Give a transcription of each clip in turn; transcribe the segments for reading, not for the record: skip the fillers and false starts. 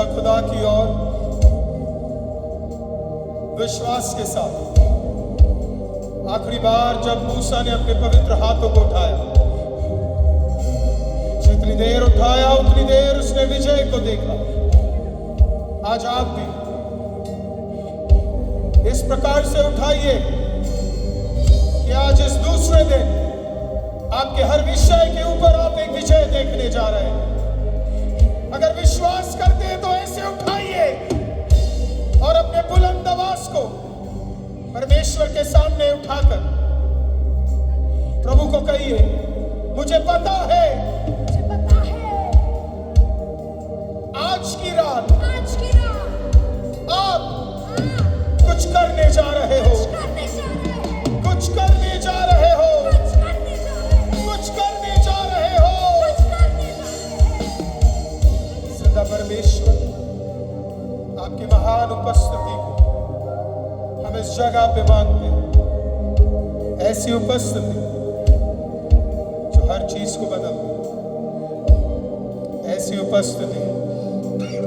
खुदा की ओर विश्वास के साथ। आखिरी बार जब मूसा ने अपने पवित्र हाथों को उठाया, जितनी देर उठाया उतनी देर उसने विजय को देखा। आज आप भी इस प्रकार से उठाइए कि आज इस दूसरे दिन आपके हर विषय के ऊपर आप एक विजय देखने जा रहे हैं। अगर विश्वास करते हैं तो ऐसे उठाइए और अपने बुलंद आवाज को परमेश्वर के सामने उठाकर प्रभु को कहिए, मुझे पता है आज की रात आप कुछ करने जा रहे हो, कुछ करने जा रहे हो, कुछ करने जा रहे हो। सदा परमेश्वर आपकी महान उपस्थिति को हम इस जगह पे मांगते हैं। ऐसी उपस्थिति जो हर चीज को बदल दे, ऐसी उपस्थिति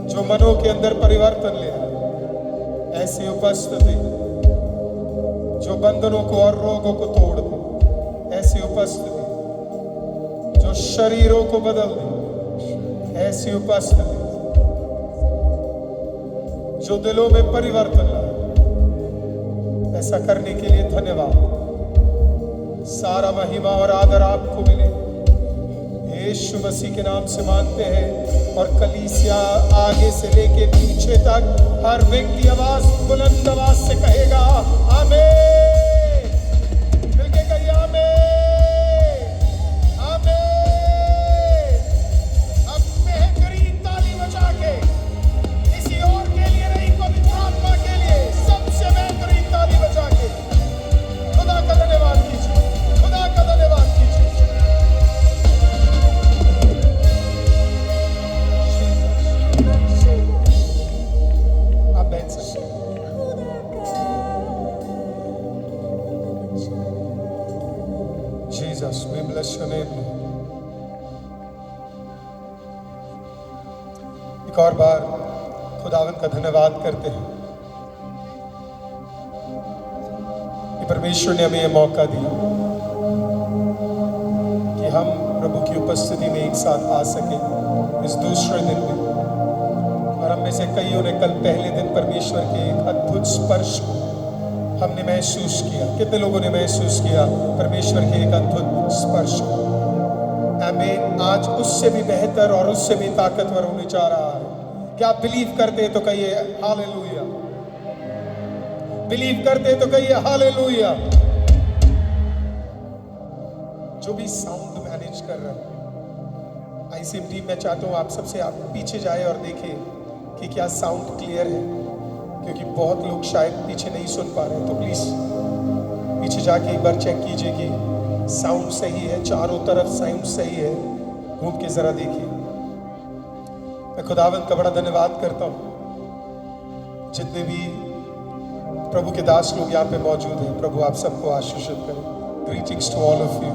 जो मनों के अंदर परिवर्तन ले आए, ऐसी उपस्थिति जो बंधनों को और रोगों को तोड़ दे, ऐसी उपस्थिति जो शरीरों को बदल दे, ऐसी उपस्थिति जो दिलों में परिवर्तन लाए। ऐसा करने के लिए धन्यवाद। सारा महिमा और आदर आपको मिले, यीशु मसीह के नाम से मांगते हैं। और कलीसिया आगे से लेके पीछे तक हर व्यक्ति आवाज बुलंद आवाज से कहेगा आमीन। मिलके कहिए आमीन, आमीन। अब बेहतरीन ताली बजा के, किसी और के लिए नहीं, पवित्र आत्मा के लिए सबसे बेहतरीन ताली बजा के खुदा का धन्यवाद कीजिए, खुदा का धन्यवाद कीजिए। Jesus, we bless your name. एक और बार खुदावंद का धन्यवाद करते हैं कि परमेश्वर ने हमें यह मौका दिया कि हम प्रभु की उपस्थिति में एक साथ आ सके इस दूसरे दिन में। और हम में से कईयों ने कल पहले दिन परमेश्वर के एक अद्भुत स्पर्श को हमने महसूस किया। कितने लोगों ने महसूस किया परमेश्वर के एक अद्भुत स्पर्श? आमीन। आज उससे भी बेहतर और उससे भी ताकतवर होने जा रहा है। क्या आप बिलीव करते हैं तो कहिए हालेलुया। बिलीव करते हैं तो कहिए हालेलुया। जो भी साउंड मैनेज कर रहा है आईसीएम टीम, मैं चाहता हूं आप सबसे आप पीछे जाए और देखें कि क्या साउंड क्लियर है, क्योंकि बहुत लोग शायद पीछे नहीं सुन पा रहे हैं। तो प्लीज पीछे जाके एक बार चेक कीजिए कि साउंड सही है, चारों तरफ साउंड सही है। घूम के जरा देखिए। मैं खुदावंद का बड़ा धन्यवाद करता हूं। जितने भी प्रभु के दास लोग यहाँ पे मौजूद हैं, प्रभु आप सबको आशीषित करें। Greetings to all of you.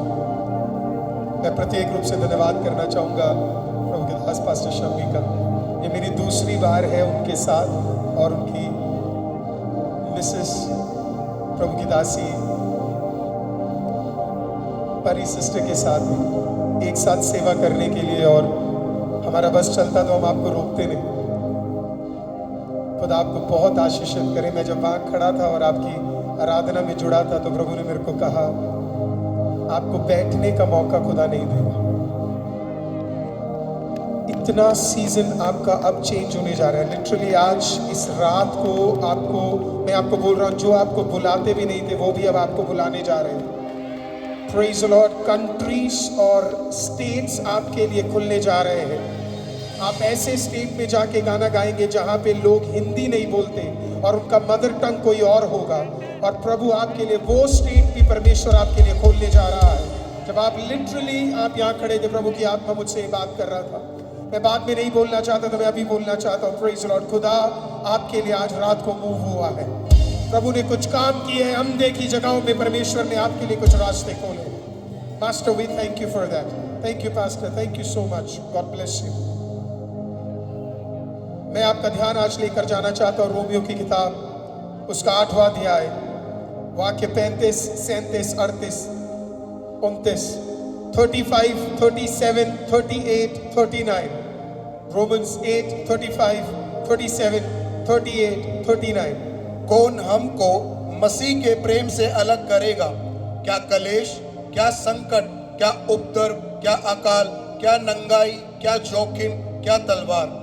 मैं प्रत्येक रूप से धन्यवाद करना चाहूंगा प्रभु के दास पास्टर शम्मी का। ये मेरी दूसरी बार है उनके साथ और उनकी मिसेस प्रभु की दासी परी सिस्टर के साथ भी एक साथ सेवा करने के लिए। और हमारा बस चलता तो हम आपको रोकते नहीं। खुदा आपको बहुत आशीषित करे। मैं जब वहां खड़ा था और आपकी आराधना में जुड़ा था तो प्रभु ने मेरे को कहा आपको बैठने का मौका खुदा नहीं देगा। इतना सीजन आपका अब चेंज होने जा रहा है। लिटरली आज इस रात को मैं आपको बोल रहा हूं, जो आपको बुलाते भी नहीं थे वो भी अब आपको बुलाने जा रहे हैं। Praise the Lord. कंट्रीज और स्टेट्स आपके लिए खुलने जा रहे हैं। आप ऐसे स्टेट में जाके गाना गाएंगे जहां पे लोग हिंदी नहीं बोलते और उनका मदर टंग कोई और होगा। और प्रभु आपके लिए वो स्टेट भी परमेश्वर आपके लिए खोलने जा रहा है। जब आप लिटरली आप यहाँ खड़े थे, प्रभु की आत्मा मुझसे बात कर रहा था। मैं बाद में नहीं बोलना चाहता तो मैं अभी बोलना चाहता हूँ। Praise the Lord. खुदा आपके लिए आज रात को मूव हुआ है। प्रभु ने कुछ काम किए हैं। हम देखी जगहों में परमेश्वर ने आपके लिए कुछ रास्ते खोले। Master we thank you for that. Thank you pastor. Thank you so much. God bless you. मैं आपका ध्यान आज लेकर जाना चाहता हूँ रोमियो की किताब, उसका 8वां अध्याय, वाक्य 35, 37, 38, 29, 35, 37, 38, 39। रोमन्स 8, 35, 37, 38, 39। कौन हमको मसीह के प्रेम से अलग करेगा? क्या कलेश, क्या संकट, क्या उपद्रव, क्या अकाल, क्या नंगाई, क्या जोखिम, क्या तलवार?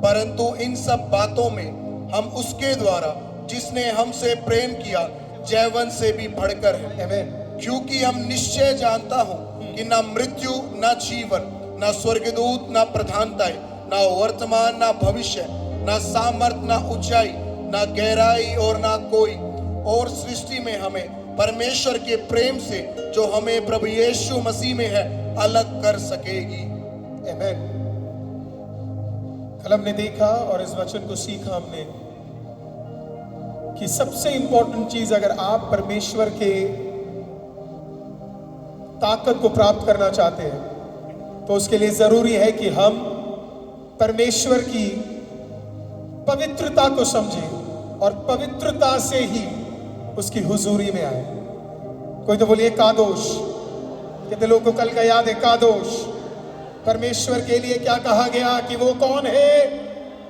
परंतु इन सब बातों में हम उसके द्वारा जिसने हमसे प्रेम किया जयवंत से भी बढ़कर है। आमीन। क्योंकि हम निश्चय जानता हूं कि ना मृत्यु, ना जीवन, ना स्वर्गदूत, ना प्रधानताएं, ना वर्तमान, ना भविष्य, ना सामर्थ, ना ऊंचाई, ना गहराई और ना कोई और सृष्टि में हमें परमेश्वर के प्रेम से जो हमें प्रभु यीशु मसीह में है अलग कर सकेगी। आमीन। कल हमने देखा और इस वचन को सीखा हमने कि सबसे इंपॉर्टेंट चीज, अगर आप परमेश्वर के ताकत को प्राप्त करना चाहते हैं तो उसके लिए जरूरी है कि हम परमेश्वर की पवित्रता को समझें और पवित्रता से ही उसकी हुजूरी में आए। कोई तो बोलिए कादोश। कितने लोगों को कल का याद है कादोश? परमेश्वर के लिए क्या कहा गया कि वो कौन है?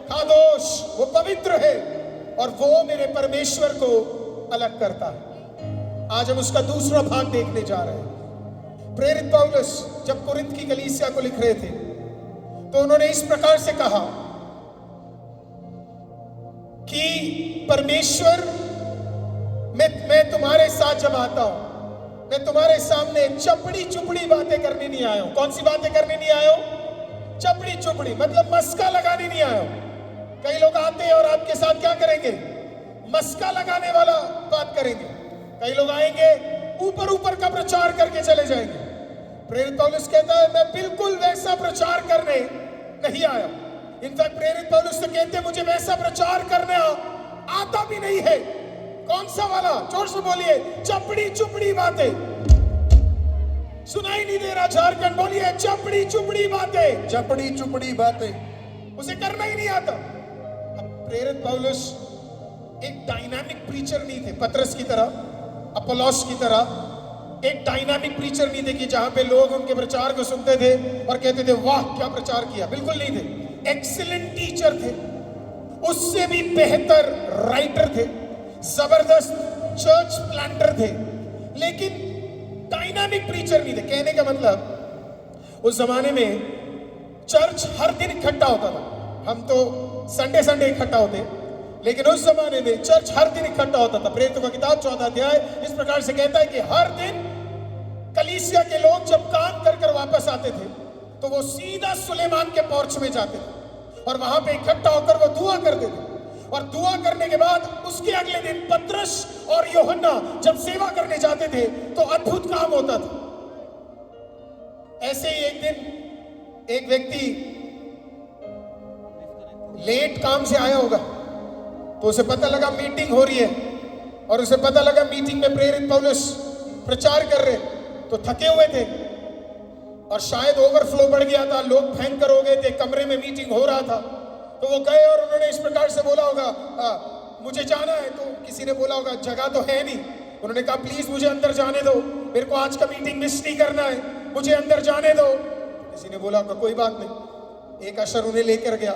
कादोश, वो पवित्र है और वो मेरे परमेश्वर को अलग करता है। आज हम उसका दूसरा भाग देखने जा रहे हैं। प्रेरित पौलुस जब कुरिन्थ की कलीसिया को लिख रहे थे तो उन्होंने इस प्रकार से कहा कि परमेश्वर, मैं तुम्हारे साथ जब आता हूं, मैं तुम्हारे सामने चपड़ी चुपड़ी बातें करने नहीं आया हूं। कौन सी बातें करने नहीं आया हूं? चपड़ी चुपड़ी, मतलब मस्का लगाने नहीं आया हूं। कई लोग आते हैं और आपके साथ क्या करेंगे? मस्का लगाने वाला बात करेंगे। कई लोग आएंगे ऊपर ऊपर का प्रचार करके चले जाएंगे। प्रेरित पौलुस कहता है मैं बिल्कुल वैसा प्रचार करने नहीं आया। इनफैक्ट प्रेरित पौलुस तो कहते हैं मुझे वैसा प्रचार करना आता भी नहीं है। कौन सा वाला? जोर से बोलिए। चपड़ी चुपड़ी बातें। सुनाई नहीं दे रहा झारखंड? बोलिए चपड़ी चुपड़ी बातें। चपड़ी चुपड़ी बातें उसे करना ही नहीं आता। अब प्रेरित पौलुस एक डायनामिक प्रीचर नहीं थे, पतरस की तरह, अपोलोस की तरह एक डायनामिक प्रीचर नहीं थे कि जहां पे लोग उनके प्रचार को सुनते थे और कहते थे वाह क्या प्रचार किया। बिल्कुल नहीं थे। एक्सीलेंट टीचर थे, उससे भी बेहतर राइटर थे, जबरदस्त चर्च प्लांटर थे, लेकिन डायनामिक प्रीचर नहीं थे। कहने का मतलब उस जमाने में चर्च हर दिन इकट्ठा होता था। हम तो संडे संडे इकट्ठा होते, लेकिन उस जमाने में चर्च हर दिन इकट्ठा होता था। प्रेरितों का किताब 14 अध्याय इस प्रकार से कहता है कि हर दिन कलीसिया के लोग जब काम कर कर वापस आते थे तो वो सीधा सुलेमान के पोर्च में जाते थे और वहां पे इकट्ठा होकर वो दुआ करते थे। और दुआ करने के बाद उसके अगले दिन पतरस और यूहन्ना जब सेवा करने जाते थे तो अद्भुत काम होता था। ऐसे ही एक दिन एक व्यक्ति लेट काम से आया होगा तो उसे पता लगा मीटिंग हो रही है और उसे पता लगा मीटिंग में प्रेरित पौलुस प्रचार कर रहे, तो थके हुए थे और शायद ओवरफ्लो बढ़ गया था, लोग भयंकर हो गए थे, कमरे में मीटिंग हो रहा था। तो वो गए और उन्होंने इस प्रकार से बोला होगा मुझे जाना है। तो किसी ने बोला होगा जगह तो है नहीं। उन्होंने कहा प्लीज मुझे अंदर जाने दो, मेरे को आज का मीटिंग मिस नहीं करना है, मुझे अंदर जाने दो। किसी ने बोला होगा कोई बात नहीं। एक अशर उन्हें लेकर गया।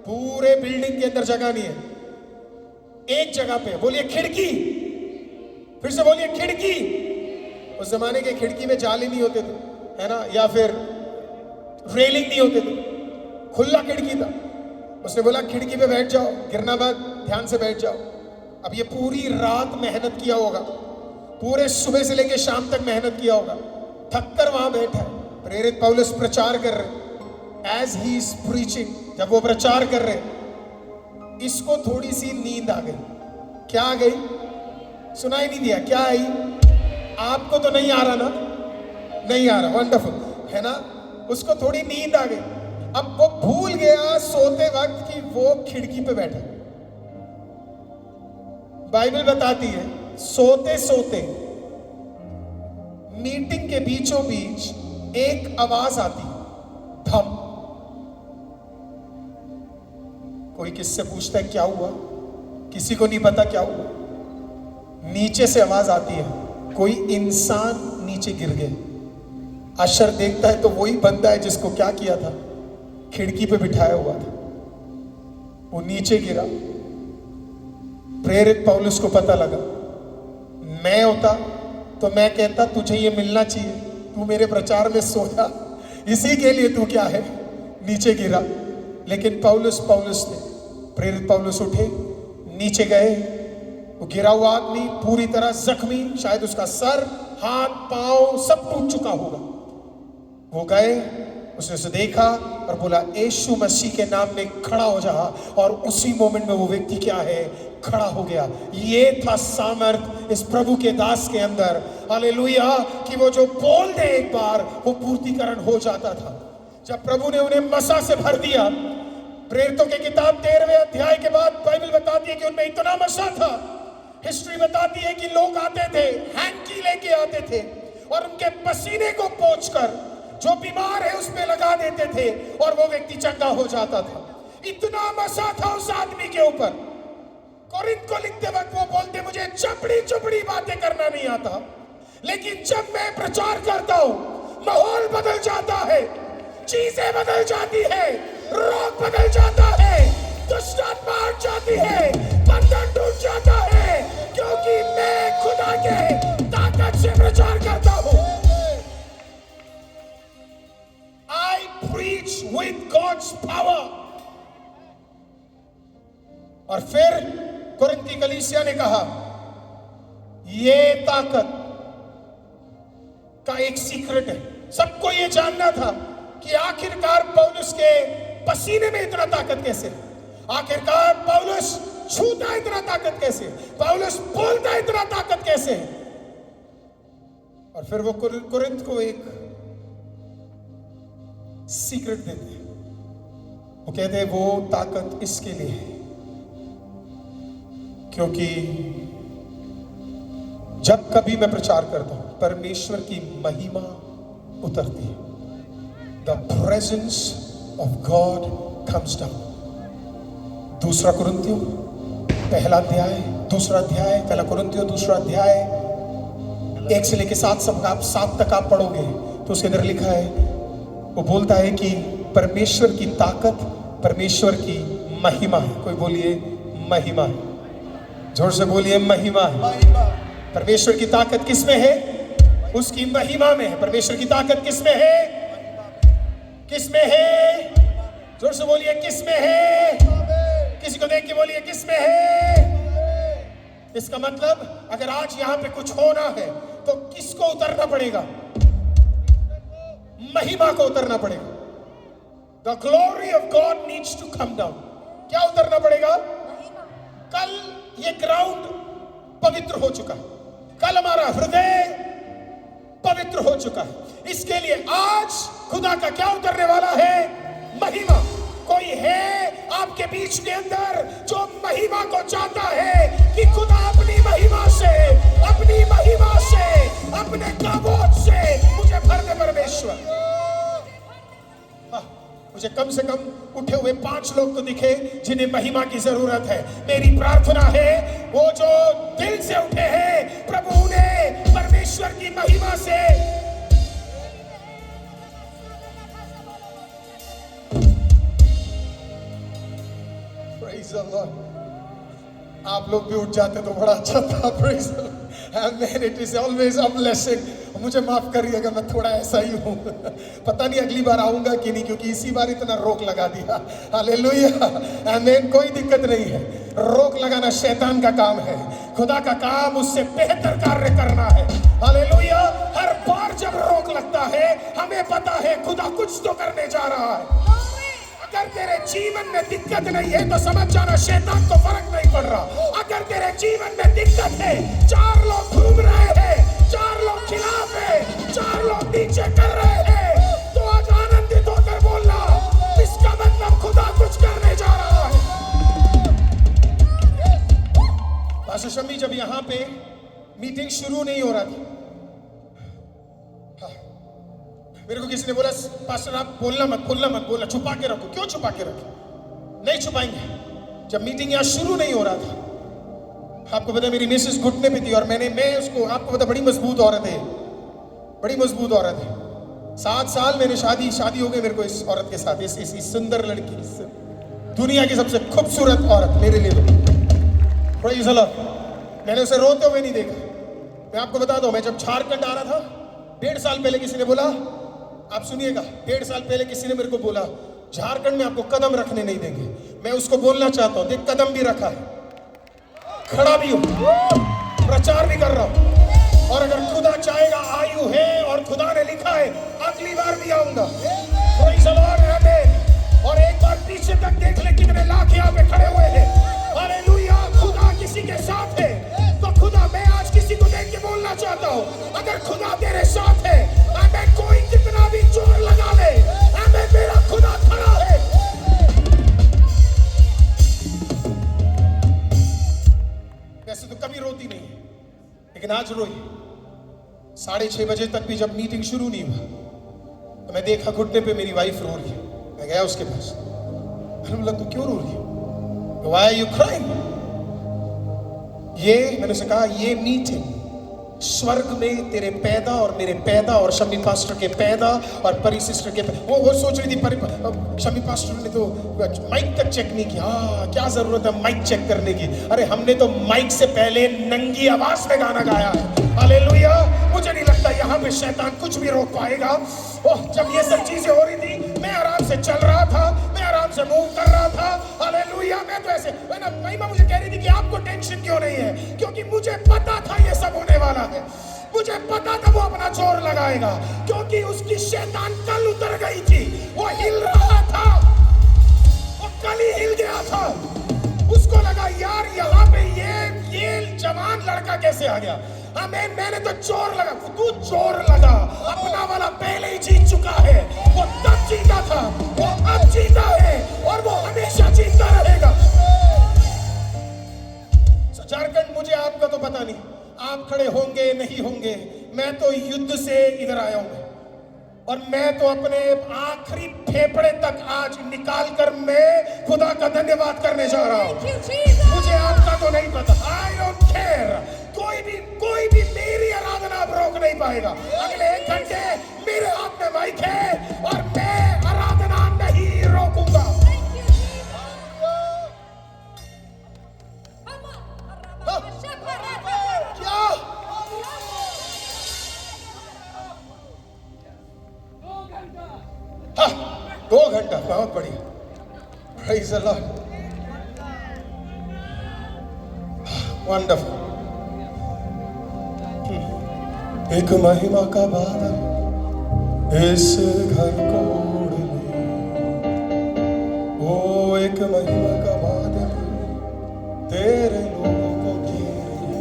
पूरे बिल्डिंग के अंदर जगह नहीं है, एक जगह पे, बोलिए खिड़की, फिर से बोलिए खिड़की। उस जमाने के खिड़की में जाले नहीं होते थे, है ना, या फिर रेलिंग नहीं होते थे, खुला खिड़की था। उसने बोला खिड़की पे बैठ जाओ, गिरना मत, ध्यान से बैठ जाओ। अब ये पूरी रात मेहनत किया होगा, पूरे सुबह से लेकर शाम तक मेहनत किया होगा, थक कर वहां बैठा है। प्रेरित पौलुस प्रचार कर रहे, एज ही इज प्रीचिंग, जब वो प्रचार कर रहे इसको थोड़ी सी नींद आ गई। क्या आ गई? सुनाई नहीं दिया? क्या आई? आपको तो नहीं आ रहा ना? नहीं आ रहा, वंडरफुल, है ना। उसको थोड़ी नींद आ गई। अब वो भूल गया सोते वक्त कि वो खिड़की पे बैठा। बाइबल बताती है सोते सोते मीटिंग के बीचों बीच एक आवाज आती, थम। कोई किससे पूछता है क्या हुआ, किसी को नहीं पता क्या हुआ। नीचे से आवाज आती है, कोई इंसान नीचे गिर गए। अशर देखता है तो वही बंदा है जिसको क्या किया था, खिड़की पे बिठाया हुआ था, वो नीचे गिरा। प्रेरित पौलुस को पता लगा, मैं होता तो मैं कहता तुझे ये मिलना चाहिए, तू मेरे प्रचार में सोया, इसी के लिए तू क्या है नीचे गिरा। लेकिन पौलुस ने, प्रेरित पौलुस उठे, नीचे गए। वो गिरा हुआ आदमी पूरी तरह जख्मी, शायद उसका सर, हाथ, पांव सब टूट चुका होगा। वो गए, उसने उसे देखा और बोला यीशु मसीह के नाम में खड़ा हो जा। और उसी मोमेंट में वो व्यक्ति क्या है, खड़ा हो गया। ये था सामर्थ इस प्रभु के दास के अंदर, हालेलुया, कि वो जो बोल दे एक बार वो पूर्तिकरण हो जाता था। जब प्रभु ने उन्हें मसा से भर दिया, प्रेरितों की किताब 13वें अध्याय के बाद बाइबल बताती है कि उनमें इतना मसा था। हिस्ट्री बताती है कि लोग आते थे, हैंकी लेके आते थे और उनके पसीने को पोंछकर जो बीमार है उस पे लगा देते थे और वो व्यक्ति चंगा हो जाता था। इतना मसा था उस आदमी के ऊपर। कोरिन्थ को लिखते वक्त वो बोलते, मुझे चपड़ी चुपड़ी बातें करना नहीं आता, लेकिन जब मैं प्रचार करता हूं माहौल बदल जाता है, चीजें बदल जाती है, रोग बदल जाता है, दुष्ट आत्मा हट जाती है, बंधन टूट जाता है, क्योंकि मैं खुदा के ताकत से प्रचार करता हूं। I preach with God's power। और फिर कुरिन्थ की कलीसिया ने कहा, ये ताकत का एक सीक्रेट है। सबको ये जानना था कि आखिरकार पौलुस के पसीने में इतना ताकत कैसे, आखिरकार पौलुस छूता इतना ताकत कैसे, पौलुस बोलता इतना ताकत कैसे। और फिर वो कुरिन्थ को एक सीक्रेट देते हैं। वो कहते हैं वो ताकत इसके लिए है क्योंकि जब कभी मैं प्रचार करता हूं परमेश्वर की महिमा उतरती है। The presence of God comes down। दूसरा कुरिन्थियों पहला अध्याय, दूसरा अध्याय, पहला कुरिन्थियों दूसरा अध्याय 1 से लेकर 7 तक आप पढ़ोगे तो उसके अंदर लिखा है, वो बोलता है कि परमेश्वर की ताकत, परमेश्वर की महिमा है। कोई बोलिए महिमा है, जोर से बोलिए महिमा है। परमेश्वर की ताकत किस में है, उसकी महिमा में है। परमेश्वर की ताकत किस में है, किस में है, जोर से बोलिए किस में है, किसी को देख के बोलिए किस में है। इसका मतलब अगर आज यहां पे कुछ होना है तो किसको उतरना पड़ेगा, महिमा को उतरना पड़ेगा। The glory of God needs to come down। क्या उतरना पड़ेगा, कल ये ग्राउंड पवित्र हो चुका है, कल हमारा हृदय पवित्र हो चुका है। इसके लिए आज खुदा का क्या उतरने वाला है, महिमा। कोई है आपके बीच के अंदर जो महिमा को चाहता है कि खुदा अपनी महिमा से, अपनी महिमा से, अपने काबोज से मुझे भर दे परमेश्वर। मुझे कम से कम उठे हुए 5 लोग तो दिखे जिन्हें महिमा की जरूरत है। मेरी प्रार्थना है वो जो दिल से उठे हैं प्रभु ने परमेश्वर की महिमा से Praise the Lord। आप लोग भी उठ जाते तो बड़ा अच्छा था। Praise the Lord। Amen। It is always a blessing। मुझे माफ करिएगा, मैं थोड़ा ऐसा ही हूँ। पता नहीं अगली बार आऊंगा कि नहीं, क्योंकि इसी बार इतना रोक लगा दिया। हालेलुया। आमीन। कोई दिक्कत नहीं है, रोक लगाना शैतान का काम है, खुदा का काम उससे बेहतर कार्य करना है। हालेलुया। हर बार जब रोक लगता है हमें पता है खुदा कुछ तो करने जा रहा है। अगर तेरे जीवन में दिक्कत नहीं है तो समझ जाना शैतान को फर्क नहीं पड़ रहा। अगर तेरे जीवन में दिक्कत है, 4 लोग घूम रहे हैं, 4 लोग खिलाफ है, 4 लोग नीचे कर रहे हैं, तो आज आनंदित होकर बोलना, इसका मतलब खुदा कुछ करने जा रहा है। पास्टर शमी जब यहाँ पे मीटिंग शुरू नहीं हो रहा था, मेरे को किसी ने बोला पास्टर आप बोलना मत, छुपा के रखो। क्यों छुपा के रखो, नहीं छुपाएंगे। जब मीटिंग यहाँ शुरू नहीं हो रहा था, आपको पता है मेरी मिसेस घुटने पे थी और मैं उसको, आपको पता बड़ी मजबूत औरत है, बड़ी मजबूत औरत है। 7 साल मैंने शादी हो गई मेरे को इस औरत के साथ, इस सुंदर लड़की, इस दुनिया की सबसे खूबसूरत औरत मेरे लिए। Praise the Lord. मैंने उसे रोते हुए नहीं देखा। मैं आपको बता दूं, मैं जब झारखंड आ रहा था 1.5 साल पहले किसी ने बोला, आप सुनिएगा, 1.5 साल पहले किसी ने मेरे को बोला झारखंड में आपको कदम रखने नहीं देंगे। मैं उसको बोलना चाहता हूं, देख कदम भी रखा है, खड़ा भी हूं, प्रचार भी कर रहा हूं, और अगर खुदा चाहेगा आयु है और खुदा ने लिखा है अगली बार भी आऊंगा। प्रेज़ द लॉर्ड, आमीन। और एक बार पीछे तक देख ले कितने लाख यहाँ पे खड़े हुए हैं। हालेलुया। खुदा किसी के साथ है तो खुदा, मैं आज किसी को देख के बोलना चाहता हूँ, अगर खुदा तेरे साथ है, आमीन, कोई कितना भी जोर लगा ले, आमीन, मेरा खुदा खड़ा है। वैसे तो कभी रोती नहीं है, लेकिन आज रोई। 6:30 बजे तक भी जब मीटिंग शुरू नहीं हुआ तो मैं देखा घुटने पे मेरी वाइफ रो रही है। मैं गया उसके पास, मैंने बोला तू क्यों रो रही है? Why are you crying? मैंने उसे कहा ये मीटिंग स्वर्ग में तेरे पैदा और मेरे पैदा और शमी पास्टर के पैदा और परी सिस्टर के वो सोच रही थी शमी पास्टर ने तो माइक तक चेक नहीं किया। क्या जरूरत है माइक चेक करने की? अरे हमने तो माइक से पहले नंगी आवाज में गाना गाया है। हालेलुया। मुझे नहीं लगता यहाँ पे शैतान कुछ भी रोक पाएगा। ओह, जब ये सब चीजें हो रही थी मैं आराम से चल रहा था, मैं आराम से मूव कर रहा था। हालेलुया। मैं तो ऐसे, महिमा मुझे कह रही थी कि आपको टेंशन क्यों नहीं है, क्योंकि मुझे पता था ये सब होने वाला है। मुझे पता था वो अपना जोर लगाएगा, क्योंकि उसकी शैतान कल उतर गई थी, वो हिल रहा था, वो कल ही हिल गया था। उसको लगा यार यहाँ पे ये जवान लड़का कैसे आ गया। आमीन। मैंने तो जोर लगा, तू जोर लगा, अपना वाला पहले ही जीत चुका है। वो तब जीता था, वो अब जीता है और वो हमेशा जीतता रहेगा। झारखंड मुझे आपका तो पता नहीं, आप खड़े होंगे नहीं होंगे, मैं तो युद्ध से इधर आया हूं और मैं तो अपने आखिरी फेफड़े तक आज निकाल कर मैं खुदा का धन्यवाद करने जा रहा हूं। मुझे आपका तो नहीं पता। I don't care. कोई भी मेरी आराधना अब रोक नहीं पाएगा। अगले 1 घंटे मेरे हाथ में माइक है और मैं आराधना नहीं रोकूंगा। क्या 2 घंटा? बहुत बढ़िया। Praise the Lord. वंडरफुल। एक महिमा का बादल इस घर को ओढ़ ले, वो एक महिमा का बादल तेरे लोगों को घेर ले।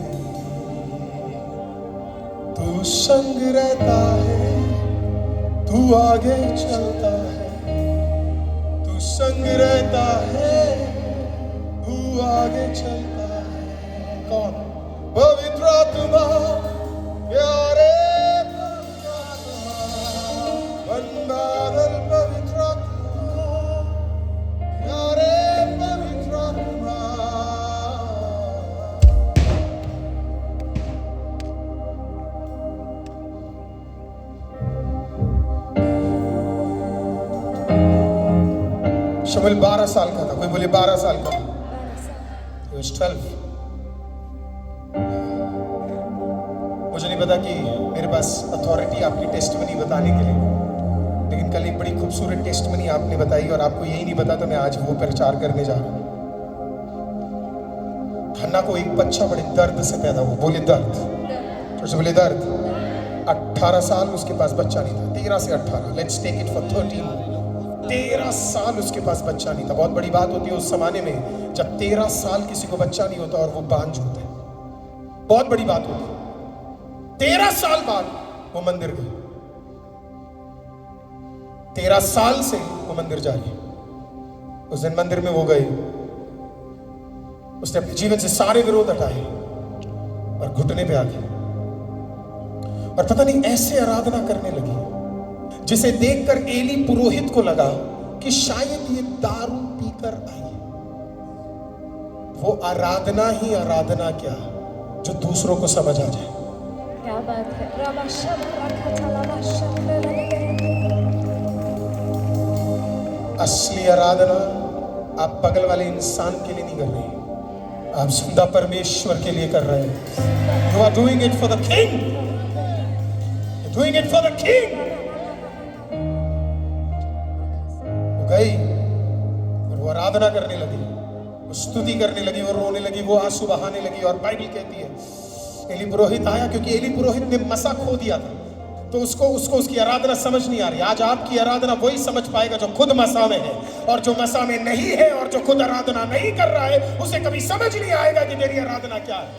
तू संग रहता है, तू आगे चलता है, तू संग रहता है, तू आगे चलता है। कौन? पवित्र आत्मा, प्यारे पवित्र आत्मा, बन बादल पवित्र आत्मा, प्यारे पवित्र आत्मा। शमूएल 12 साल का था। कोई बोले 12 साल का था। He was 12। मुझे नहीं पता कि मेरे पास अथॉरिटी आपकी टेस्टमनी बताने के लिए, लेकिन कल एक बड़ी खूबसूरत टेस्टमनी आपने बताई और आपको यही नहीं पता, तो मैं आज वो प्रचार करने जा रहा हूँ। हन्ना को एक बच्चा बड़े दर्द से पैदा हुआ। बोले दर्द, तो बोले दर्द। 18 साल उसके पास बच्चा नहीं था। 13 से 18, लेट्स टेक इट फॉर 13। 13 साल उसके पास बच्चा नहीं था। बहुत बड़ी बात होती है उस जमाने में, जब 13 साल किसी को बच्चा नहीं होता और वो बांझ होता है, बहुत बड़ी बात होती है। 13 साल बाद वो मंदिर गई। 13 साल से वो मंदिर जा रही है। उस दिन मंदिर में वो गई, उसने अपने जीवन से सारे विरोध हटाए और घुटने पे आ गई और पता नहीं ऐसे आराधना करने लगी जिसे देखकर एली पुरोहित को लगा कि शायद ये दारू पीकर आई है। वो आराधना ही आराधना क्या जो दूसरों को समझ आ जाए। क्या बात है। रबा शबा रखा चला शब्द लगे। असली आराधना आप बगल वाले इंसान के लिए नहीं कर रहे, आप जिंदा परमेश्वर के लिए कर रहे हैं। You are doing it for the king, you doing it for the king. वो गई और वो आराधना करने लगी, वो स्तुति करने लगी, वो रोने लगी, वो आंसू बहाने लगी। और बाइबल कहती है एली पुरोहित आया, क्योंकि एली पुरोहित ने मसा खो दिया था, तो उसको उसकी आराधना समझ नहीं आ रही। आज आपकी आराधना वही समझ पाएगा जो खुद मसा में है, और जो मसा में नहीं है और जो खुद आराधना नहीं कर रहा है उसे कभी समझ नहीं आएगा कि मेरी आराधना क्या है।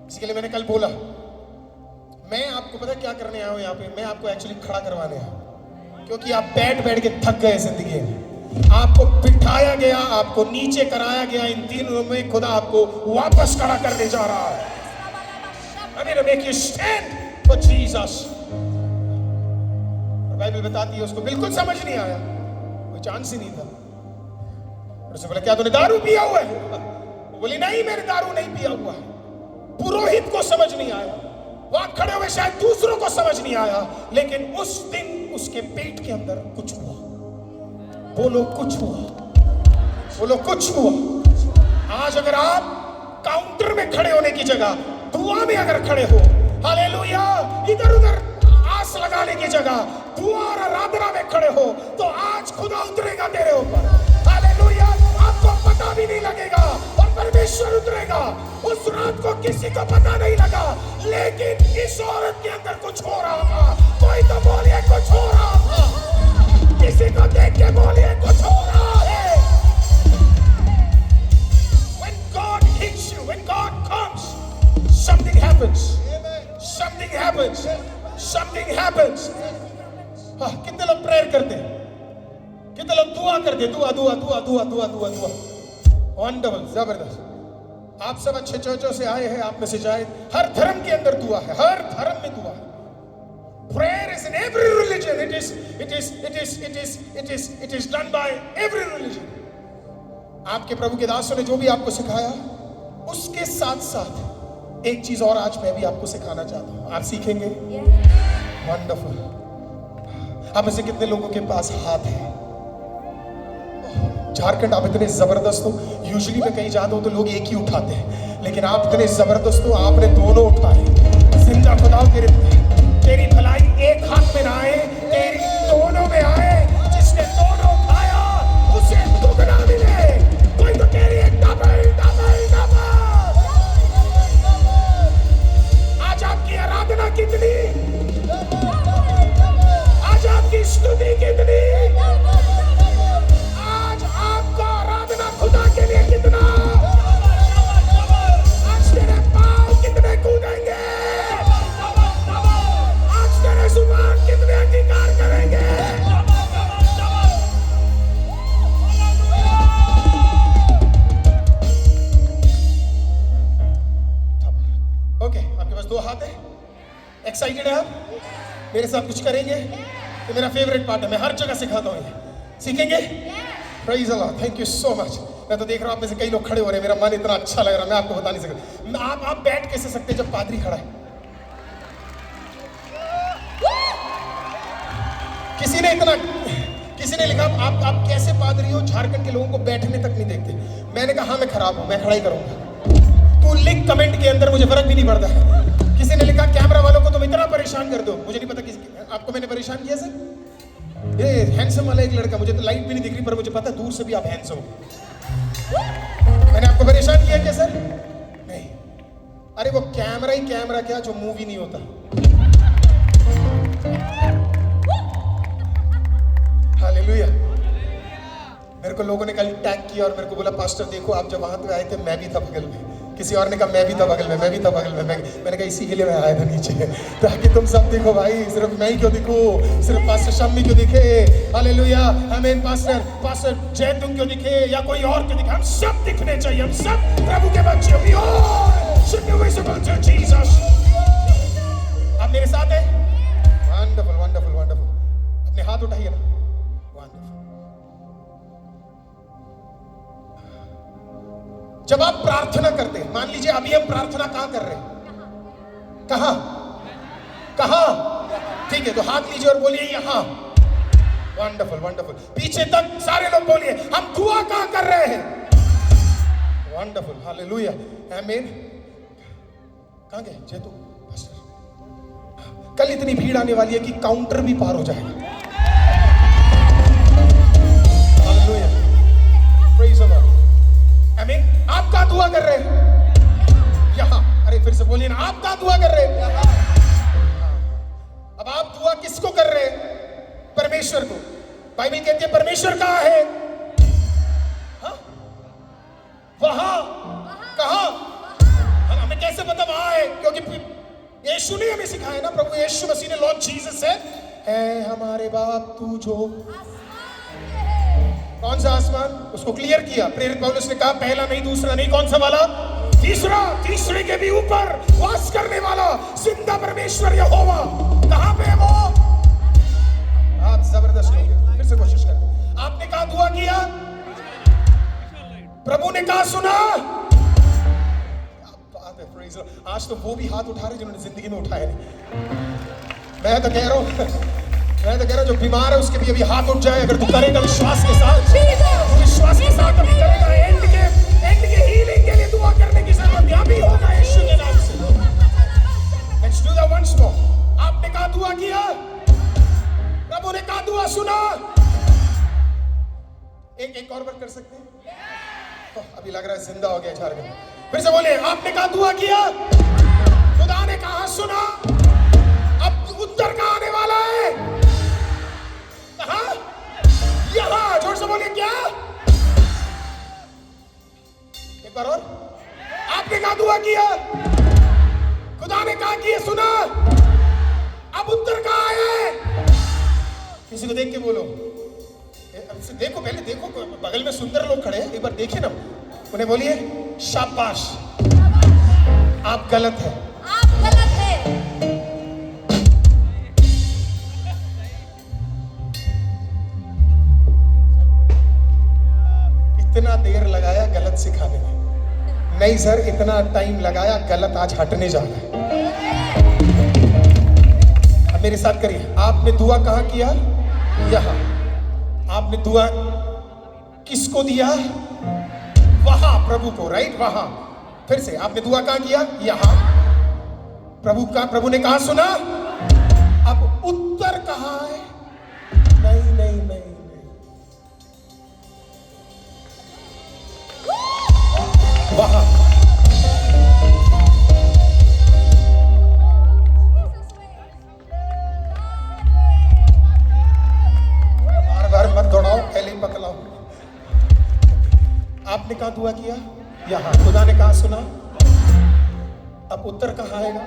इसके लिए मैंने कल बोला, मैं आपको पता क्या करने आया हूं यहाँ पे, मैं आपको एक्चुअली खड़ा करवाने आया हूं, क्योंकि आप बैठ बैठ के थक गए जिंदगी में। आपको बिठाया गया, आपको नीचे कराया गया, इन 3 दिनों में खुदा आपको वापस खड़ा करने जा रहा है। I'm going to make you stand for Jesus. और बाइबल बताती है उसको बिल्कुल समझ नहीं आया, कोई चांस ही नहीं था। और उसने बोला क्या तूने दारू पिया हुआ है? वो बोली नहीं मैंने दारू नहीं पिया हुआ है। पुरोहित को समझ नहीं आया, वहां खड़े हुए शायद दूसरों को समझ नहीं आया, लेकिन उस दिन उसके पेट के अंदर कुछ हुआ। बोलो कुछ हुआ, बोलो कुछ हुआ। आज अगर आप काउंटर में खड़े होने की जगह दुआ में अगर खड़े हो, हालेलुया, इधर उधर आस लगाने की जगह दुआ और आराधना में खड़े हो, तो आज खुदा उतरेगा तेरे ऊपर। हालेलुया, आपको पता भी नहीं लगेगा और परमेश्वर उतरेगा। उस रात को किसी को पता नहीं लगा, लेकिन इस औरत के अंदर कुछ हो रहा था। कोई तो बोलिए कुछ हो रहा था, किसी को देख के बोलिए कुछ हो रहा है। When God hits you, when God comes, something happens. Something happens. Something happens. हाँ, कितने लोग प्रेयर करते हैं, कितने लोग दुआ करते हैं, दुआ दुआ दुआ दुआ दुआ दुआ दुआ। वंडरफुल, जबरदस्त। आप सब अच्छे चर्चों से आए हैं, आप में से शायद हर धर्म के अंदर दुआ है, हर धर्म में दुआ है। Prayer is in every religion. It is done by every religion. आपके प्रभु के दासों ने जो भी आपको सिखाया, उसके साथ साथ एक चीज और आज मैं भी आपको सिखाना चाहता हूं। आप सीखेंगे? वंडरफुल। आप में से कितने लोगों के पास हाथ है? झारखंड आप इतने जबरदस्त हो। यूजुअली मैं कहीं जाता हूं तो लोग एक ही उठाते हैं, लेकिन आप इतने जबरदस्त हो, आपने दोनों उठाए। जिंदा खुदा तेरी भलाई एक हाथ में ना आए, तेरी दोनों में आए। जिसने दोनों उठाया उसे दुगना मिले। कोई तो तेरी एक डबल डबल डबल। आज आपकी आराधना कितनी, आज आपकी स्तुति कितनी, आज आपका आराधना खुदा के लिए कितना, आज तेरे पांव कितने कूदेंगे, जुबान कितने अंगीकार करेंगे। ओके, आपके पास 2 हाथ है, एक्साइटेड है आप? मेरे साथ कुछ करेंगे? तो मेरा फेवरेट पार्ट है, मैं हर जगह सिखाता हूँ ये। सीखेंगे? Praise the Lord, thank you so much. मैं तो देख रहा हूँ आप में से कई लोग खड़े हो रहे हैं, मेरा मन इतना अच्छा लग रहा है, मैं आपको बता नहीं सकता। आप बैठ कैसे सकते जब पादरी खड़ा है? किसी ने लिखा आप कैसे पादरी हो, झारखंड के लोगों को बैठने तक नहीं देखते। मैंने कहा हाँ मैं खराब हूं, मैं खड़ा ही करूंगा। तू लिख कमेंट के अंदर, मुझे फर्क भी नहीं पड़ता। किसी ने लिखा कैमरा वालों को तुम इतना परेशान कर दो। मुझे नहीं पता किसी आपको मैंने परेशान किया सर। ये हैंडसम वाला एक लड़का, मुझे तो लाइट भी नहीं दिख रही, पर मुझे पता है दूर से भी आप हैंडसम हो। मैंने आपको परेशान किया क्या सर? नहीं। अरे वो कैमरा ही कैमरा क्या जो मूवी नहीं होता। हालेलुया। मेरे को लोगों ने कल टैग किया और मेरे को बोला पास्टर देखो आप जब वहां पे आए थे मैं भी था बगल में। किसी और ने कहा मैं भी था बगल में, मैं भी था बगल में। मैंने कहा इसी के लिए मैं आया था नीचे, ताकि तुम सब देखो भाई। सिर्फ मैं ही क्यों दिखूं, सिर्फ पास्टर शम्मी क्यों दिखे, हालेलुया, आमीन, पास्टर जैतून क्यों दिखे या कोई और क्यों दिखे, हम सब दिखने चाहिए। हम सब प्रभु के बच्चे हो। We all should be visible to Jesus। आप मेरे साथ हैं? Wonderful wonderful wonderful. अपने हाथ उठाइए ना। जब आप प्रार्थना करते हैं, मान लीजिए अभी हम प्रार्थना कहाँ कर रहे हैं? कहाँ कहाँ? ठीक है, तो हाथ लीजिए और बोलिए यहाँ। Wonderful wonderful. पीछे तक सारे लोग बोलिए, हम दुआ कहाँ कर रहे हैं? वंडरफुल, हालेलुया, आमीन। कहाँ गए जेतू पास्टर? कल इतनी भीड़ आने वाली है कि काउंटर भी पार हो जाएगा। हालेलुया, प्रेज द लॉर्ड, आमीन। आप कहाँ दुआ कर रहे हैं? यहाँ। अरे फिर से बोलिए ना, आप कहाँ दुआ कर रहे हैं? यहाँ। अब आप दुआ किसको कर रहे हैं? परमेश्वर को। बाइबल कहती है परमेश्वर कहाँ है? हाँ? वहां। कहाँ? हमें कैसे पता वहां है? क्योंकि यीशु ने हमें सिखाया ना, प्रभु यीशु मसीह ने, लॉर्ड जीसस है हमारे बाप तू जो। कौन सा आसमान? उसको क्लियर किया। प्रेरित पौलुस ने कहा पहला नहीं, दूसरा नहीं, कौन सा वाला? तीसरा। तीसरे के भी ऊपर वास करने वाला जिंदा परमेश्वर यहोवा। कहां पे है वो? आप जबरदस्त लोग हैं। फिर से कोशिश करते हैं। आपने कहा दुआ किया, प्रभु ने कहा सुना। बात है, प्रेज द लॉर्ड। आज तो वो भी हाथ उठा रहे जिन्होंने जिंदगी में उठाया नहीं। मैं तो कह रहा हूं जो बीमार है उसके भी अभी हाथ उठ जाए। अगर तू करेगा विश्वास के साथ, विश्वास के साथ अभी करेगा, एंड के हीलिंग के लिए दुआ करने की जरूरत यहां भी होगा यीशु के नाम से। Let's do that once more. आपने कहा दुआ किया, प्रभु ने कहा दुआ सुना। एक और बार कर सकते हैं? तो अभी लग रहा है जिंदा हो गया झारखंड। फिर से बोलिए, आपने कहा दुआ किया, खुदा ने कहा सुना। अब उत्तर कहां आने वाला है? कहां? यहां। जोर से बोलिए, क्या? एक बार और। आपने कहा दुआ किया, खुदा ने कहा कि सुना। अब उत्तर कहां है? किसी को देख के बोलो, देखो, पहले देखो, बगल में सुंदर लोग खड़े हैं, एक बार देखिए ना, उन्हें बोलिए शाबाश, आप गलत हैं। आप गलत है। इतना देर लगाया गलत सिखाने में। नहीं सर, इतना टाइम लगाया, गलत आज हटने जा रहा है। अब मेरे साथ करिए। आपने दुआ कहाँ किया? यहाँ। आपने दुआ किसको दिया? वहां, प्रभु को, राइट? वहां। फिर से, आपने दुआ कहाँ किया? यहाँ। प्रभु ने कहा सुना। अब उत्तर कहाँ है? नहीं नहीं नहीं नहीं, वहां। मत दौड़ाओ, पहले ही पकड़ाओ। आपने कहा दुआ किया? यहां। खुदा ने कहा सुना। अब उत्तर कहां आएगा?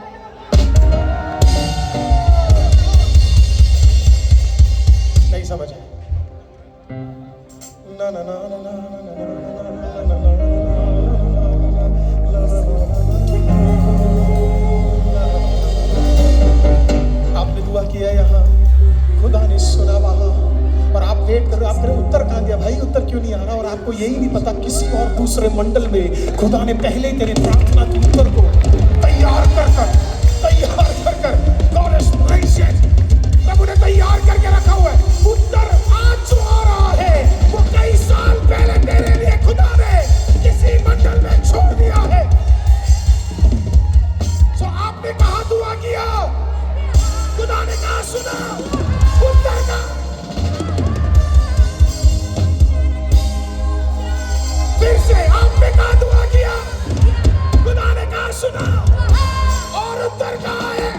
नहीं समझ आया। ना ना ना ना ना आपने दुआ किया यहाँ, खुदा ने सुना वहां, और आप वेट कर रहे हो। आप कह उत्तर कहां गया भाई? उत्तर क्यों नहीं आ रहा? और आपको यही नहीं पता किसी और दूसरे मंडल में खुदा ने पहले ही तेरे प्रार्थना के उत्तर को तैयार कर गॉड इज ग्रेशियस। प्रभु ने तैयार करके रखा हुआ है। उत्तर आज जो आ रहा है वो कई साल पहले तेरे लिए खुदा ने किसी मंडल में छोड़ दिया है। तो आपने कहा दुआ किया, खुदा ने कहा सुना। उत्तर का फिर से, आपने कहा दुआ किया, खुदा ने कहा सुना, और उत्तर कहां है?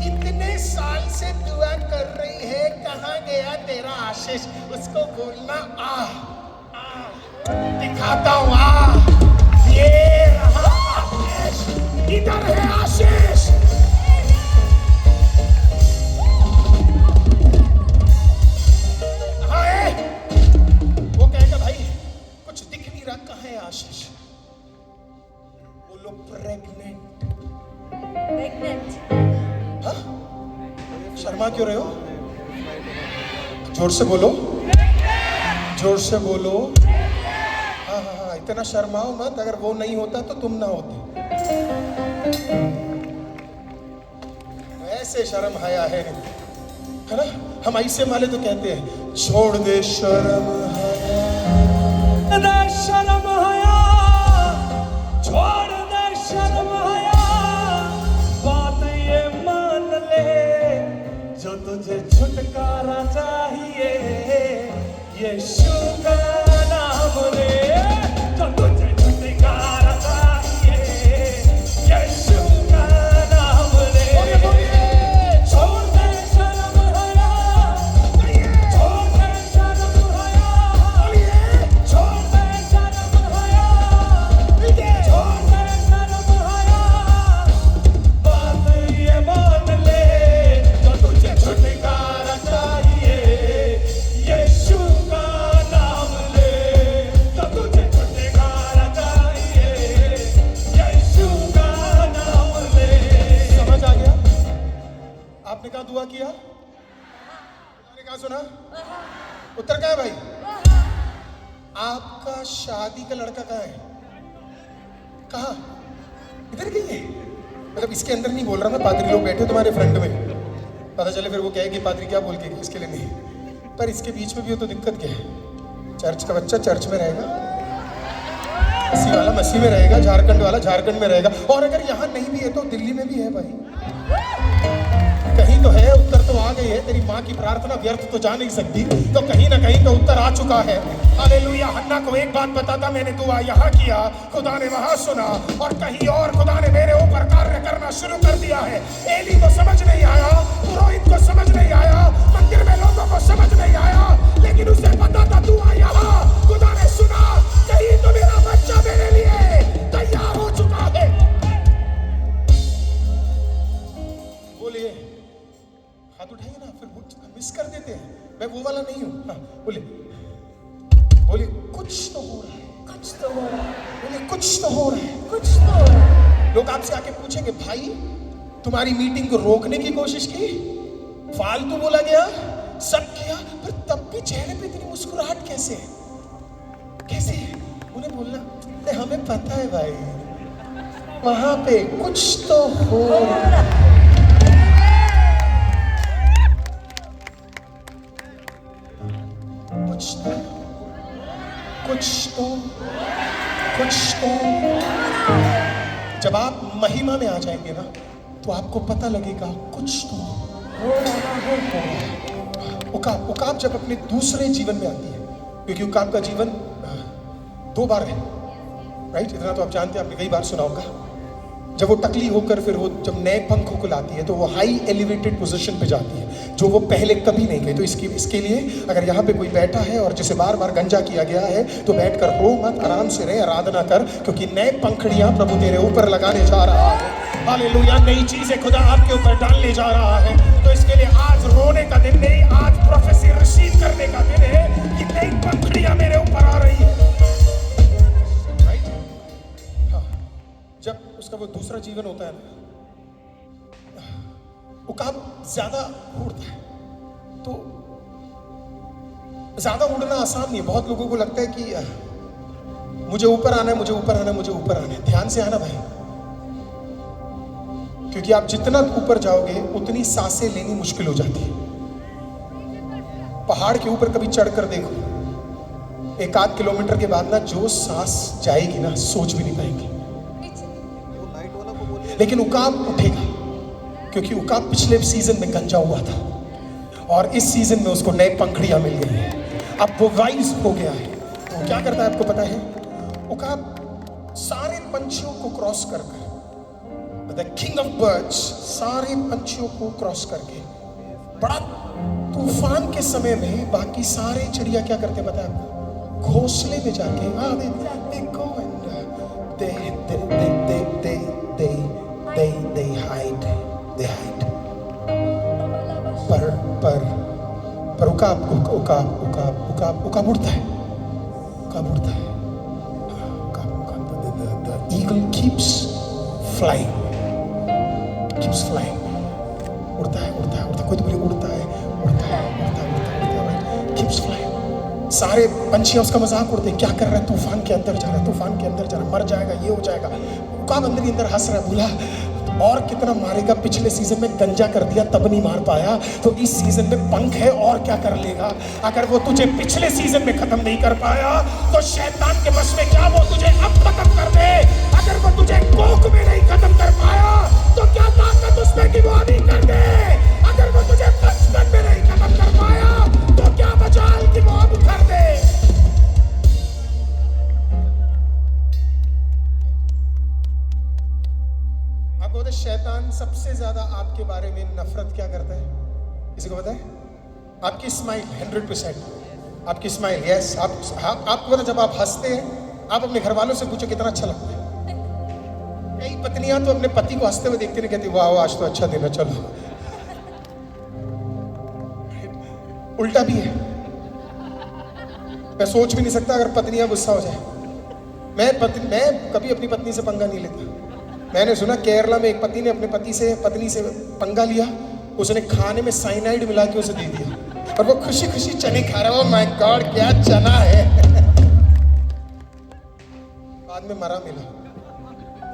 इतने साल से दुआ कर रही है, कहां गया तेरा आशीष? उसको बोलना आ दिखाता हूं, आ ये रहा आशीष, इधर है आशीष। आशीष बोलो, प्रेग्नेंट। प्रेग्नेंट। हाँ? शर्मा क्यों रहे हो? जोर से बोलो, जोर से बोलो। हाँ हाँ हाँ, इतना शर्माओ मत, अगर वो नहीं होता तो तुम ना होते। ऐसे शर्म हया है ना? हम ऐसे वाले तो कहते हैं छोड़ दे शर्म हया, शर्म हया, छोड़ दे शर्म हया, बात ये मान ले, जो तुझे छुटकारा चाहिए, यीशु का नाम ले, जो तुझे छुटकारा चाहिए, यीशु का नाम ले। छोड़ दे शर्म हया, छोड़ दे शर्म हया, छोड़ दे शर्म हया, छोड़ दे शर्म हया, बात ये मान ले, जो तुझे छुटकारा चाहिए, यीशु का नाम ले, जो तुझे छुटकारा चाहिए, यीशु का नाम ले। समझ आ गया? आपने कहा दुआ किया, आपने कहा सुना, उत्तर क्या है भाई? आपका शादी का लड़का कहाँ है? कहाँ? इधर कहीं है? मतलब इसके अंदर नहीं बोल रहा मैं, पादरी लोग बैठे तुम्हारे फ्रंट में, पता चले फिर वो कहे कि पादरी क्या बोल के गए, इसके लिए नहीं। पर इसके बीच में भी हो तो दिक्कत क्या है? चर्च का बच्चा चर्च में रहेगा, मसीह वाला मसीह में रहेगा, झारखंड वाला झारखंड में रहेगा, और अगर यहाँ नहीं भी है तो दिल्ली में भी है भाई। कहीं तो है, उत्तर तो आ गई है। तेरी माँ की प्रार्थना व्यर्थ तो जा नहीं सकती, तो कहीं ना कहीं तो उत्तर आ चुका है। हालेलुया। हन्ना को एक बात बताता, मैंने दुआ यहाँ किया, खुदा ने वहां सुना, और कहीं और खुदा ने मेरे ऊपर कार्य करना शुरू कर दिया है। एली को समझ नहीं आया, पुरोहित को समझ नहीं आया, मंदिर में लोगों को समझ नहीं आया, लेकिन उसे पता था दुआ यहाँ, खुदा ने सुना, कहीं तो मेरा बच्चा मेरे लिए तैयार हो चुका है। बोलिए, हाथ उठाइए ना, फिर मिस कर देते हैं। मैं वो वाला नहीं हूँ। हाँ, बोलिए बोलिए, कुछ तो हो रहा है, कुछ तो हो रहा है, बोलिए कुछ तो हो रहा है। कुछ तो हो रहा है। लोग आपसे आके पूछेंगे, भाई तुम्हारी मीटिंग को रोकने की कोशिश की, फालतू बोला गया, सब किया, पर तब भी चेहरे पे इतनी मुस्कुराहट कैसे है? कैसे है? उन्हें बोलना, "अरे हमें पता है भाई, वहां पे कुछ तो हो रहा है।" कुछ तो जब आप महिमा में आ जाएंगे ना, तो आपको पता लगेगा कुछ तो हो रहा है। उकाब जब अपने दूसरे जीवन में आती है, क्योंकि उकाब का जीवन 2 बार है, राइट? इतना तो आप जानते हैं, आपने कई बार सुना होगा। जब वो टकली होकर फिर वो जब नए पंखों को लाती है, तो वो हाई एलिवेटेड पोजीशन पे जाती है, जो वो पहले कभी नहीं गई। तो इसके लिए अगर यहाँ पे कोई बैठा है और जिसे बार बार गंजा किया गया है, तो बैठकर रो मत, आराम से रहे, आराधना कर, क्योंकि नए पंखड़ियां प्रभु तेरे ऊपर लगाने जा रहा है। हालेलुया। नई चीजें खुदा आपके ऊपर डालने जा रहा है। तो इसके लिए आज रोने का दिन नहीं, आज प्रोफेसी रिसीव करने का दिन है कि नई पंखड़ियां मेरे ऊपर आ रही है। जब उसका वो दूसरा जीवन होता है ना, उकाब ज्यादा उड़ता है, तो ज्यादा उड़ना आसान नहीं है। बहुत लोगों को लगता है कि मुझे ऊपर आना है, मुझे ऊपर आना है, मुझे ऊपर आना है। ध्यान से आना भाई, क्योंकि आप जितना ऊपर जाओगे उतनी सांसें लेनी मुश्किल हो जाती है। पहाड़ के ऊपर कभी चढ़कर देखो, 1-8 किलोमीटर के बाद ना जो सांस जाएगी ना, सोच भी नहीं पाएंगे। लेकिन उकाब उठेगा, क्योंकि उकाब पिछले सीजन में गंजा हुआ था, और इस सीजन में उसको नए पंखड़ियां मिल गई हैं। अब वो वाइज हो गया है। तो क्या करता है आपको पता है? उकाब सारे पंछियों को क्रॉस कर द किंग ऑफ बर्ड्स, सारे पंछियों को क्रॉस करके, बड़ा तूफान के समय में बाकी सारे चिड़िया क्या करते पता है आपको? घोंसले में जाके they hide. पर उकाब उड़ता है। The eagle keeps flying. उड़ता है उड़ता है उड़ता है, कोई तो बोले उड़ता है उड़ता है उड़ता है उड़ता है उड़ता है, कीप्स फ्लाइंग। सारे पंछी उसका मजाक उड़ते हैं, क्या कर रहा है, तूफान के अंदर जा रहा है, तूफान के अंदर जा रहा है, मर जाएगा, ये हो जाएगा। कब अंदर ही अंदर हंस रहा है, बोला और कितना मारेगा, पिछले सीजन में गंजा कर दिया तब नहीं मार पाया, तो इस सीजन में पंख है और क्या कर लेगा। अगर वो तुझे पिछले सीजन में खत्म नहीं कर पाया तो शैतान के बस में क्या वो तुझे अब खत्म कर दे। अगर वो तुझे कोख में नहीं खत्म कर पाया तो क्या ताकत उसमें कि वो अभी कर दे। अगर वो तुझे बचपन में नहीं खत्म कर पाया तो क्या मजाल कि वो अब कर दे। आपको पता है शैतान सबसे ज्यादा आपके बारे में नफरत क्या करता है, किसी को पता है? आपकी स्माइल 100%, आपकी स्माइल। यस, आपको पता जब आप हंसते हैं, आप अपने घर वालों से पूछो कितना अच्छा लगता है। कई पत्नियां तो अपने पति को हंसते हुए देखती नहीं, कहती वाह वाह आज तो अच्छा दिन है, चलो। उल्टा भी है, मैं सोच भी नहीं सकता अगर पत्नियां गुस्सा हो जाए। मैं कभी अपनी पत्नी से पंगा नहीं लेता। मैंने सुना केरला में एक पति ने अपने पत्नी से पंगा लिया, उसने खाने में साइनाइड मिला के उसे दे दिया और वो खुशी खुशी चने खा रहा है। ओह माय गॉड क्या चना है। बाद में मरा मिला।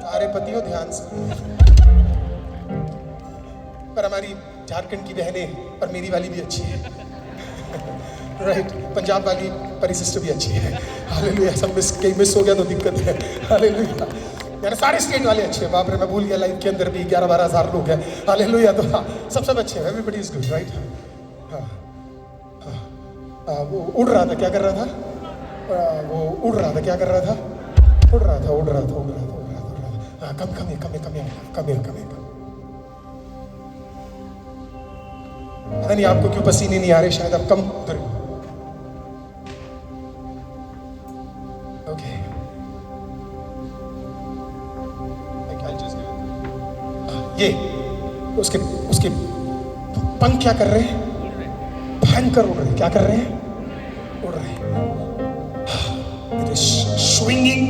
सारे पतियों ध्यान से, पर हमारी झारखंड की बहनें और मेरी वाली भी अच्छी है, राइट। पंजाब वाली परी सिस्टर भी अच्छी है, हालेलुया। सब मिस हो गया तो दिक्कत है, हालेलुया। यार सारे स्टेट वाले अच्छे हैं, बाप रे मैं भूल गया, लाइव के अंदर भी 11-12 हज़ार लोग हैं, हालेलुया। तो हाँ सब अच्छे हैं, एवरीबॉडी इज गुड, राइट। वो उड़ रहा था, क्या कर रहा था? वो उड़ रहा था, क्या कर रहा था? उड़ रहा था। कम। पता नहीं आपको क्यों पसीने नहीं आ रहे, शायद आप कम उधर। ओके, ये उसके पंख क्या कर रहे हैं? भयंकर उड़ रहे हैं। क्या कर रहे हैं? उड़ रहे हैं। It is swinging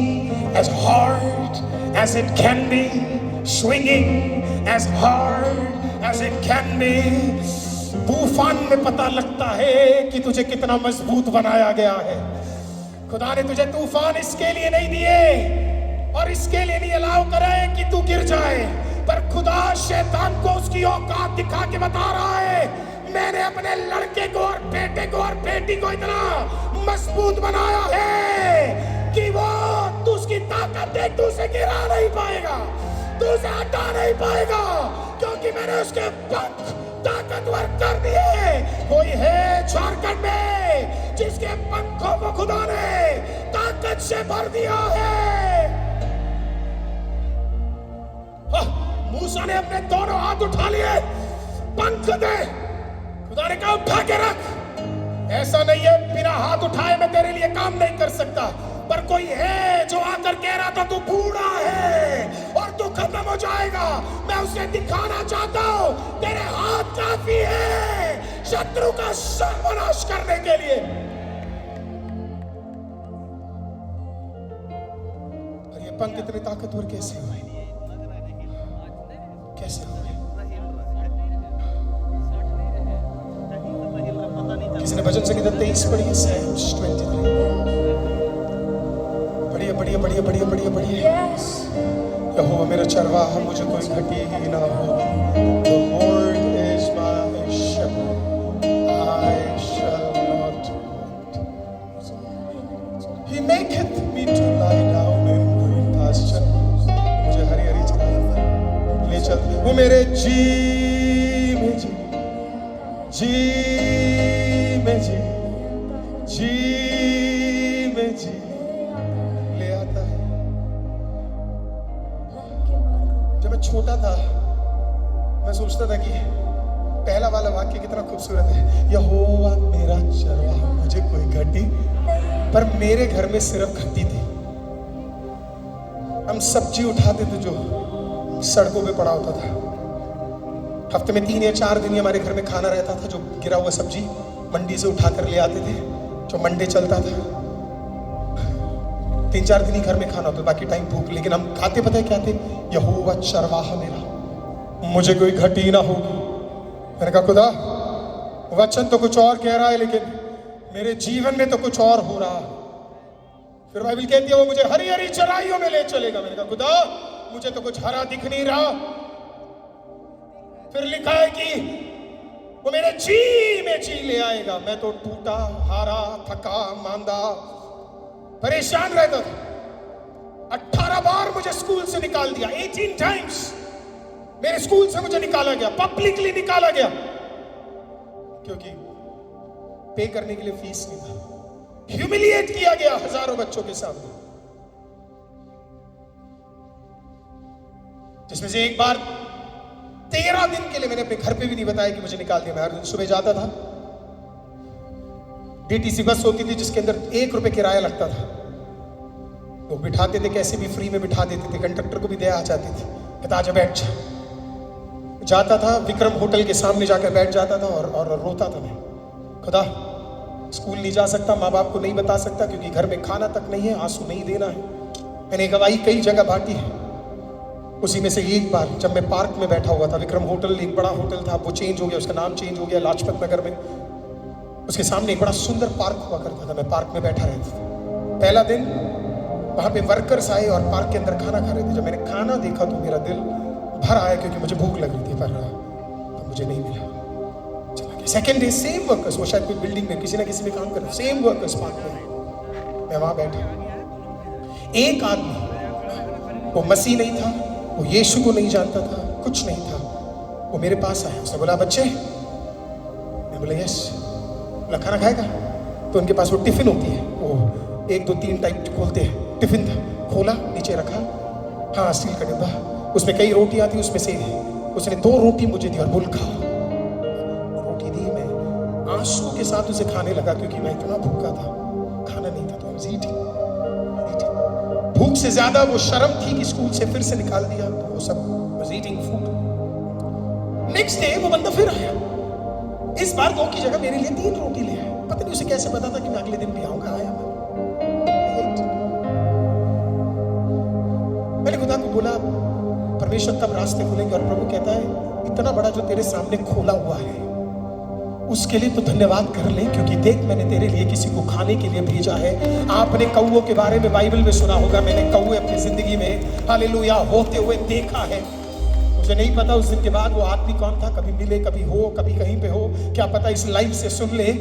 as hard as it can be, swinging as hard as it can be. तूफान में पता लगता है कि तुझे कितना मजबूत बनाया गया है। खुदा ने तुझे तूफान इसके लिए नहीं दिए और इसके लिए नहीं अलाउ करे कि तू गिर जाए, पर खुदा शैतान को उसकी औकात दिखा के बता रहा है, मैंने अपने लड़के को और बेटे को और बेटी को इतना मजबूत बनाया है कि वो तू उसकी ताकत देख, तू उसे गिरा नहीं पाएगा, तू उसे हटा नहीं पाएगा, क्योंकि मैंने उसके पंख ताकतवर कर दिए। कोई है झारखंड में जिसके पंखों को खुदा ने ताकत से भर दिया है। मूसा ने अपने दोनों हाथ उठा लिए, पंख दे, खुदा ने कहा उठा के रख। ऐसा नहीं है बिना हाथ उठाए मैं तेरे लिए काम नहीं कर सकता, पर कोई है जो आकर कह रहा था तू बूढ़ा है और तू खत्म हो जाएगा। मैं उसे दिखाना चाहता हूं तेरे हाथ काफी है शत्रु का सर्वनाश करने के लिए। और ये पंख इतने ताकतवर कैसे हुए? कैसे हुए? किसी ने भजन संगीत 23 पढ़ी है, Psalms 23। बढ़िया। यहोवा मेरा चरवाहा, मुझे कोई घटी ही ना हो। The Lord is my shepherd, I shall not want. He maketh me to lie down in green pastures. मुझे हरी हरी चराई ले चलते, वो मेरे जी में जी ले आता है। जब मैं छोटा था मैं सोचता था कि पहला वाला वाक्य कितना खूबसूरत है, यहोवा मेरा चरवाहा मुझे कोई घटी, पर मेरे घर में सिर्फ घटी थी। हम सब्जी उठाते थे जो सड़कों पे पड़ा होता था। हफ्ते में 3 या 4 दिन हमारे घर में खाना रहता था, जो गिरा हुआ सब्जी मंडी से उठा कर ले आते थे, जो मंडे चलता था। 3-4 दिन ही घर में खाना होता, बाकी टाइम भूख। लेकिन हम खाते पता है क्या थे? यहोवा चरवाहा मेरा, मुझे कोई घटी ना होगी। मैंने कहा खुदा, वचन तो कुछ और कह रहा है लेकिन मेरे जीवन में तो कुछ और हो रहा। फिर बाइबल कहती है वो मुझे हरी हरी चराइयों में ले चलेगा। मैंने कहा खुदा, मुझे तो कुछ हरा दिख नहीं रहा। फिर लिखा है कि वो मेरे जी में जी ले आएगा। मैं तो टूटा, हारा, थका, मांदा, परेशान रहता था। 18 बार मुझे स्कूल से निकाल दिया। 18 टाइम्स मेरे स्कूल से मुझे निकाला गया, पब्लिकली निकाला गया, क्योंकि पे करने के लिए फीस नहीं था। ह्यूमिलिएट किया गया हजारों बच्चों के सामने, जिसमें से एक बार 13 दिन के लिए मैंने अपने घर पे भी नहीं बताया कि मुझे निकाल दिया। मैं हर दिन सुबह जाता था, डीटीसी बस होती थी जिसके अंदर 1 रुपए किराया लगता था। लोग बिठाते थे, कैसे भी फ्री में बिठा देते थे, कंडक्टर को भी दया आ जाती थी, कहता आजा बैठ जा। जाता था, विक्रम होटल के सामने जाकर बैठ जाता था और रोता था मैं, खुदा स्कूल नहीं जा सकता, माँ बाप को नहीं बता सकता क्योंकि घर में खाना तक नहीं है, आंसू नहीं देना है। मैंने गवाही कई जगह बांटी है। उसी में से एक बार जब मैं पार्क में बैठा हुआ था, विक्रम होटल एक बड़ा होटल था, वो चेंज हो गया, उसका नाम चेंज हो गया लाजपत नगर में। उसके सामने एक बड़ा सुंदर पार्क हुआ करता था, मैं पार्क में बैठा रहता था। पहला दिन वहां पे वर्कर्स आए और पार्क के अंदर खाना खा रहे थे। जब मैंने खाना देखा तो मेरा दिल भर आया क्योंकि मुझे भूख लग रही थी, पर तो मुझे नहीं मिला, चला गया। सेकेंड डे सेम वर्कर्स, वो शायद कोई बिल्डिंग में किसी ना किसी में काम कर रहे, सेम वर्कर्स पार्क में, मैं वहां बैठा। एक आदमी, वो मसीह नहीं था, वो यीशु को नहीं जानता था, कुछ नहीं था, वो मेरे पास आया। उसने बोला बच्चे, मैं बोला यस। बोला खाना खाएगा? तो उनके पास वो टिफिन होती है, वो 1 2 3 टाइप खोलते हैं, टिफिन था, खोला, नीचे रखा, हाँ स्टील का डिब्बा, उसमें कई रोटियां थी, उसमें से उसने 2 रोटी मुझे दी और बोल खा। रोटी दी, मैं आंसू के साथ उसे खाने लगा क्योंकि मैं इतना भूखा था, खाना नहीं था, तो I was eating। भूख से ज्यादा वो शर्म थी कि स्कूल से फिर से निकाल दिया, तो वो सब was eating food। Next day वो बंदा फिर आया, इस बार 2 की जगह मेरे लिए 3 रोटी ले आया। पता नहीं उसे कैसे पता था कि मैं अगले दिन भी आऊंगा। आया मैंने खुदा को बोला परमेश्वर कब रास्ते खुलेंगे, और प्रभु कहता है इतना बड़ा जो तेरे सामने खोला हुआ है उसके लिए तो धन्यवाद कर ले, क्योंकि देख मैंने तेरे लिए किसी को खाने के लिए भेजा है। आपने कौओं के बारे में बाइबल में सुना होगा, मैंने कौए अपनी जिंदगी में हालेलुया होते हुए देखा है। मुझे नहीं पता उस दिन के बाद वो आदमी कौन था, कभी मिले, कभी हो, कभी कहीं पे हो, क्या पता इस लाइव से सुन ले।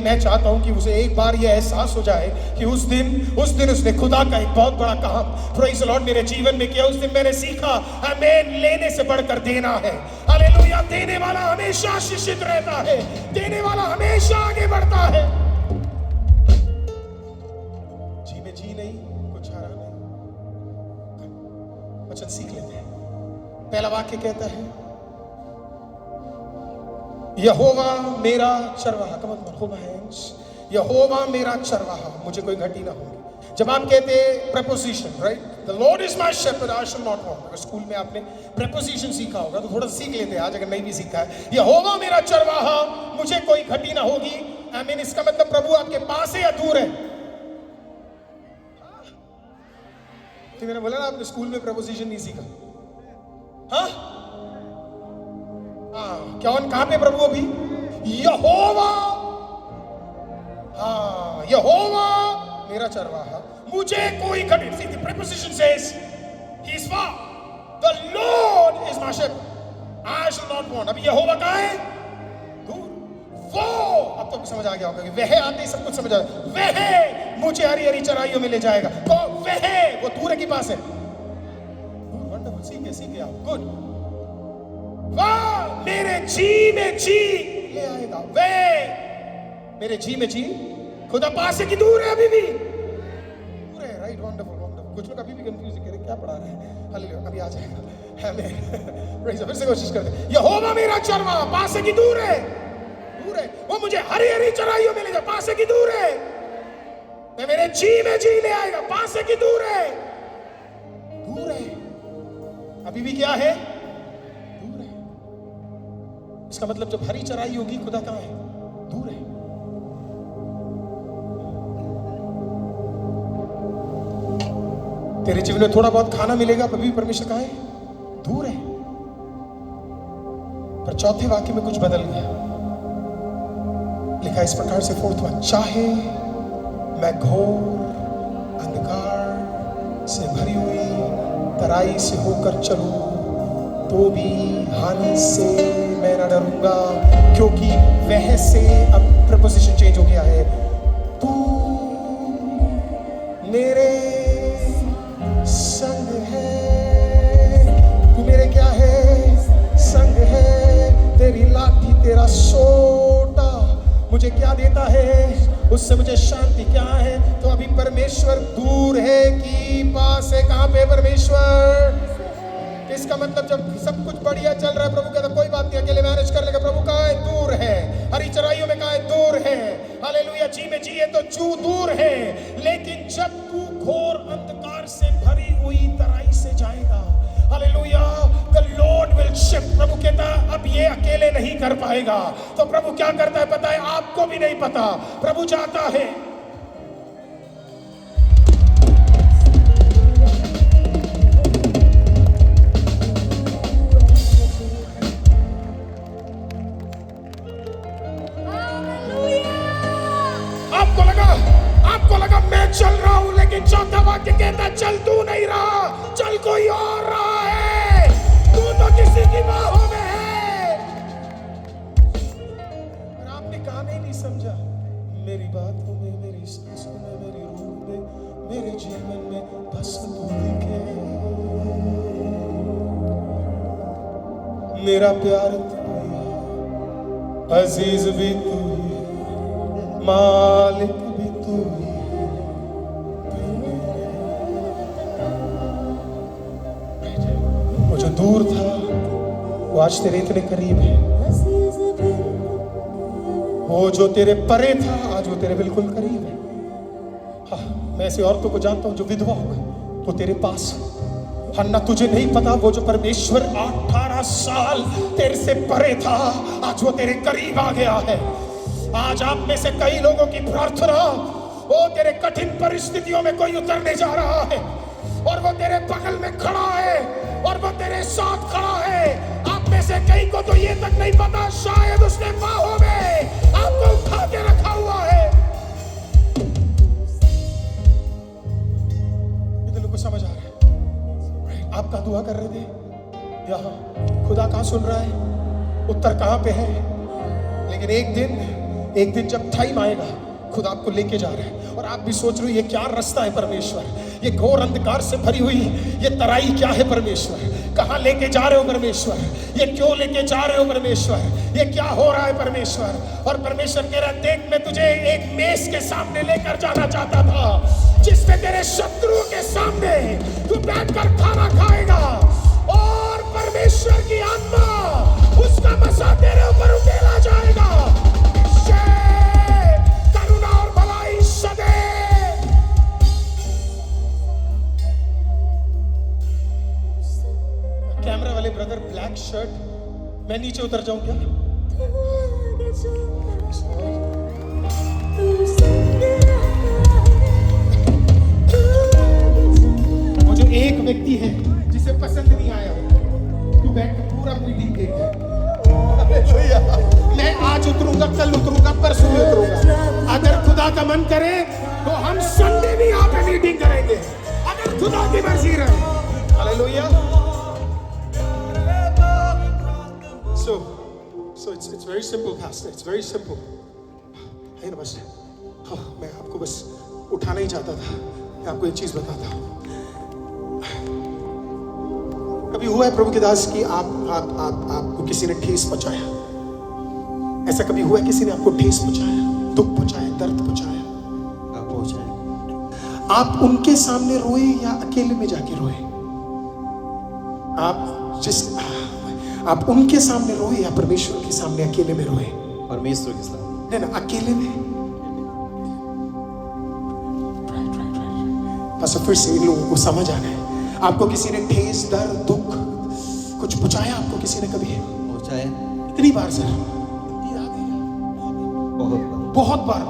मैं चाहता हूं कि उसे एक बार ये एहसास हो जाए कि उस दिन उसने खुदा का एक बहुत बड़ा काम प्रेज़ द लॉर्ड मेरे जीवन में किया। उस दिन मैंने सीखा आमीन, लेने से बढ़कर देना है। हालेलुया, देने वाला हमेशा शिक्षित रहता है, देने वाला हमेशा आगे बढ़ता है। जी में जी नहीं, कुछ हरा नहीं। वचन सीख लेते हैं। पहला वाक्य कहता है यहोवा मेरा चरवाहा, come on hold my hands, Jehovah मेरा चरवाहा, मुझे कोई घटी ना होगी। जब आप कहते हैं preposition, right, the Lord is my shepherd I shall not want. अगर स्कूल में आपने preposition सीखा होगा तो थोड़ा सीख लेते हैं आज, अगर नहीं भी सीखा है। यहोवा मेरा चरवाहा, मुझे कोई घटी ना होगी। आमीन। इसका मतलब प्रभु आपके पास है या दूर है? तो मैंने बोला ना आपने स्कूल में preposition नहीं सीखा। हाँ, कहां पे प्रभु अभी? यहोवा, हाँ यहोवा मेरा चरवाहा, मुझे कोई घटी। See, the preposition says he is far, the Lord is my shepherd, I shall not want। अभी यहोवा कहाँ है? दूर। वो, अब तो समझ आ गया होगा कि वह आते ही सब कुछ समझ आ गया। वह मुझे हरी हरी चराइयों में ले जाएगा। तो वह, वो दूर है कि पास है? वंडरफुल, सीखे आप, गुड। वाह, मेरे जी में जी ले आएगा। वे मेरे जी में जी, खुदा पास है कि दूर है? अभी भी दूर है, राइट, वंडरफुल वंडरफुल। कुछ लोग अभी भी कंफ्यूज है, क्या पढ़ा रहे हैं? हालेलुया, अभी आ जाएगा। आमीन। फिर से कोशिश करते हैं। यहोवा मेरा चरवाहा, पास है कि दूर है? दूर है। वो मुझे हरी हरी चराइयों में ले जा, पास है कि दूर है? मैं मेरे जी में जी ले आएगा, पास है कि दूर है? दूर है। अभी भी क्या है? दूर है। इसका मतलब जब हरी चराई होगी, खुदा कहाँ है? दूर है। तेरे जीवन में थोड़ा बहुत खाना मिलेगा, अभी भी परमेश्वर कहाँ है? दूर है। पर चौथे वाक्य में कुछ बदल गया। लिखा इस प्रकार से, 4th वाक्य, चाहे मैं घोर अंधकार से भरी हुई तराई से होकर चलूं तो भी हानि से मैं न डरूंगा, क्योंकि वह से, अब प्रपोजिशन चेंज हो गया है, तू मेरे संग है। तू मेरे क्या है? संग है। तेरी लाठी तेरा सोटा मुझे क्या देता है? उससे मुझे शांति क्या है? तो अभी परमेश्वर दूर है कि पास है? कहां पे परमेश्वर? इसका मतलब जब सब कुछ बढ़िया चल रहा है, प्रभु कहता कोई बात नहीं, अकेले मैनेज कर लेगा। प्रभु कहाँ है? दूर है। हरी चराइयों में कहाँ है? दूर है। हालेलुया। जी में जिए तो जू दूर है, लेकिन जब तू घोर अंधकार से भरी हुई तराई से जाएगा, hallelujah, the lord will shift. प्रभु कहता अब ये अकेले नहीं कर पाएगा। तो प्रभु क्या करता है पता है? आपको भी नहीं पता। प्रभु चाहता है आपको लगा मैं चल रहा हूं, लेकिन चौथा वाक्य कहता चल तू नहीं रहा, चल कोई और रहा है। तू तो किसी की बाहों में है। और आपने काम ही नहीं समझा। मेरी बातों में, मेरी सांसों में, मेरी रूह में, मेरे जीवन में बस तू दिखे। मेरा प्यार तू ही, अजीज भी तू ही, मालिक भी तू ही। वो जो दूर था वो आज तेरे इतने करीब है। वो जो तेरे परे था आज वो तेरे बिल्कुल करीब है। हाँ, मैं ऐसी औरतों को जानता हूं जो विधवा हो गई, वो तेरे पास है। हन्ना, तुझे नहीं पता वो जो परमेश्वर 18 साल तेरे से परे था, आज वो तेरे करीब आ गया है। आज आप में से कई लोगों की प्रार्थना, वो तेरे कठिन परिस्थितियों में कोई उतरने जा रहा है और वो तेरे बगल में खड़ा है और वो तेरे साथ खड़ा है। आप में से कई को तो ये तक नहीं पता, शायद उसने बाहों में आपको उठा के रखा हुआ है। इतने लोग को समझ आ रहा है? आप कहाँ दुआ कर रहे थे? यहाँ खुदा कहाँ सुन रहा है? उत्तर कहाँ पे है? लेकिन एक दिन जब टाइम आएगा, खुदा आपको लेके जा रहा है और आप भी सोच रहे हो ये क्या रास्ता है परमेश्वर, ये घोर अंधकार से भरी हुई ये तराई क्या है परमेश्वर, कहाँ लेके जा रहे हो परमेश्वर, ये क्यों लेके जा रहे हो परमेश्वर, ये क्या हो रहा है परमेश्वर। और परमेश्वर कह रहा है देख, मैं तुझे एक मेज के सामने लेकर जाना चाहता था, जिसमें तेरे शत्रुओं के सामने तू बैठकर खाना खाएगा और परमेश्वर की आत्मा उसका मसा तेरे ऊपर उकेला जाएगा। करुणा और भलाई सदैव। कैमरा वाले ब्रदर, ब्लैक शर्ट, मैं नीचे उतर जाऊं क्या? वो जो एक व्यक्ति है जिसे पसंद नहीं आया, तू बैठ के पूरा मीटिंग देख। मैं आज उतरूंगा, कल उतरूंगा, परसों उतरूंगा। अगर खुदा का मन करे तो हम संडे भी यहाँ पे मीटिंग करेंगे, अगर खुदा की मर्जी रहे। Hallelujah. So it's very simple, Pastor. It's very simple. है ना, बस हाँ, मैं आपको बस उठाना ही चाहता था। मैं आपको एक चीज बताता हूँ। कभी हुआ है प्रभु के दास कि आपको किसी ने ठेस पहुंचाया? ऐसा कभी हुआ है किसी ने आपको ठेस पहुंचाया, दुख पहुंचाया, दर्द पहुंचाया? आप उनके सामने रोए या अकेले में जाके रोए? आप उनके सामने रोए या परमेश्वर के सामने अकेले में रोए? परमेश्वर के सामने। नहीं ना, अकेले में। बस फिर से इन लोगों को समझ आना है। आपको किसी ने ठेस, दर्द, दुख कुछ पहुंचाया? आपको किसी ने कभी पहुंचाया? कितनी बार सर? बहुत बार।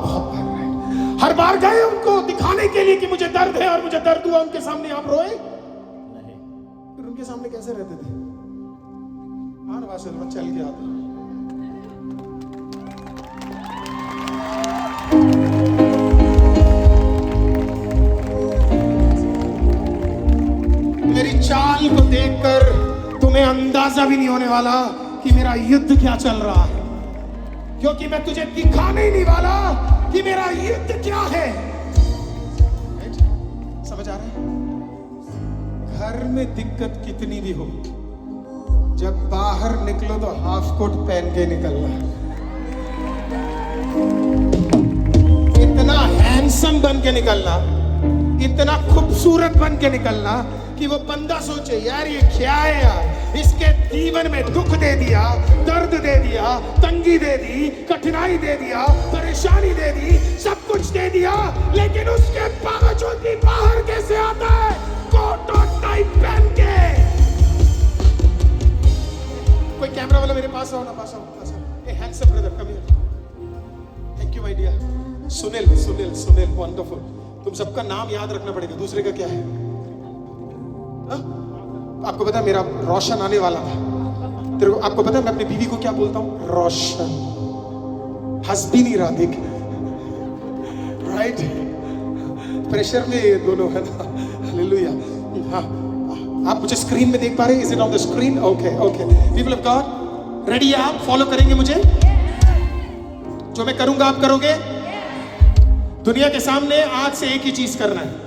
हर बार गए उनको दिखाने के लिए कि मुझे दर्द है और मुझे दर्द हुआ, उनके सामने आप रोए? नहीं। फिर उनके सामने कैसे रहते थे? हाँ ना, बस मैं चल गया था। मेरी चाल को देखकर तुम्हें अंदाजा भी नहीं होने वाला कि मेरा युद्ध क्या चल रहा है, क्योंकि मैं तुझे दिखाने ही नहीं वाला कि मेरा युद्ध क्या है। समझ आ रहा है? घर में दिक्कत कितनी भी हो, जब बाहर निकलो तो हाफ कोट पहन के निकलना। इतना हैंडसम बन के निकलना, इतना खूबसूरत बन के निकलना कि वो बंदा सोचे यार ये क्या है यार, इसके जीवन में दुख दे दिया, दर्द दे दिया, तंगी दे दी, कठिनाई दे दिया, परेशानी दे दी, सब कुछ दे दिया, लेकिन उसके बावजूद भी बाहर कैसे आता है कोट और टाई पहन के। कोई कैमरा वाला मेरे पास आओ ना, पास आओ। A handsome brother come here. Thank you my dear. Sunil Sunil Sunil wonderful. तुम सबका नाम याद रखना पड़ेगा, दूसरे का क्या है? हा? आपको पता है मेरा रोशन आने वाला था। तेरे को आपको पता है मैं अपनी बीवी को क्या बोलता हूँ? रोशन। हंस भी नहीं रहा, देख राइट, प्रेशर में ये दोनों है ना। हालेलुया। हाँ, आप मुझे स्क्रीन में देख पा रहे हैं? Is it on the screen? Okay okay. People of God ready है? आप फॉलो करेंगे मुझे? जो मैं करूंगा आप करोगे? दुनिया के सामने आज से एक ही चीज करना है।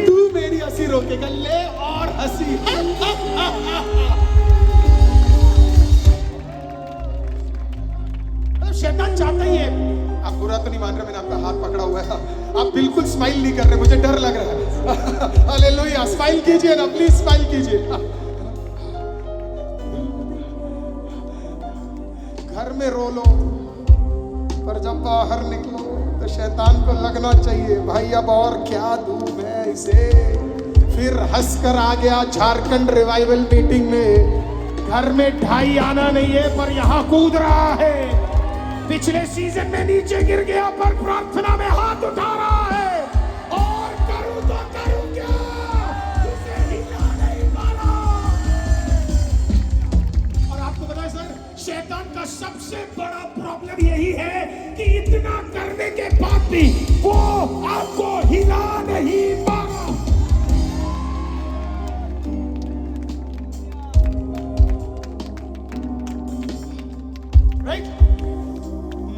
तू मेरी हंसी रोकेगा, ले और हंसी। शैतान चाहता ही है। आप बुरा तो नहीं मान रहे, मैंने आपका हाथ पकड़ा हुआ है, आप बिल्कुल स्माइल नहीं कर रहे, मुझे डर लग रहा है। हालेलुया। स्माइल कीजिए ना प्लीज, स्माइल कीजिए। घर में रो लो, पर जब बाहर निकलो तो शैतान को लगना चाहिए भाई अब और क्या दूं मैं इसे। फिर हंसकर आ गया झारखंड रिवाइवल मीटिंग में। घर में ढाई आना नहीं है पर यहाँ कूद रहा है। पिछले सीजन में नीचे गिर गया पर प्रार्थना में हाथ उठा रहा है। और करूं तो करूं क्या, उसे हिला नहीं पा रहा। और आपको पता है सर, शैतान का सबसे बड़ा प्रॉब्लम यही है कि इतना करने के बाद भी वो आपको हिला नहीं पा रहा। राइट?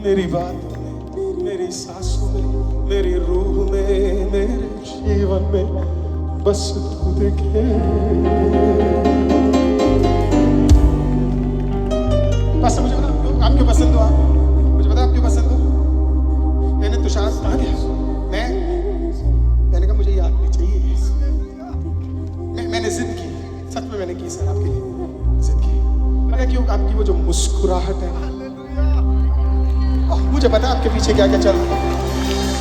मेरी बात में, मेरी सांसों में, मेरी रूह में, मेरे जीवन में बस तू दिखे। बस मुझे बता आप क्यों पसंद हो? आप मुझे बता आप क्यों पसंद हो? मैंने तुषार कहा गया, मैंने कहा मुझे याद नहीं चाहिए। मैंने जिद की, सच में मैंने की सर आपके लिए जिद की। पता क्यों? आपकी वो जो मुस्कुराहट है, मुझे पता आपके पीछे क्या क्या चल रहा है।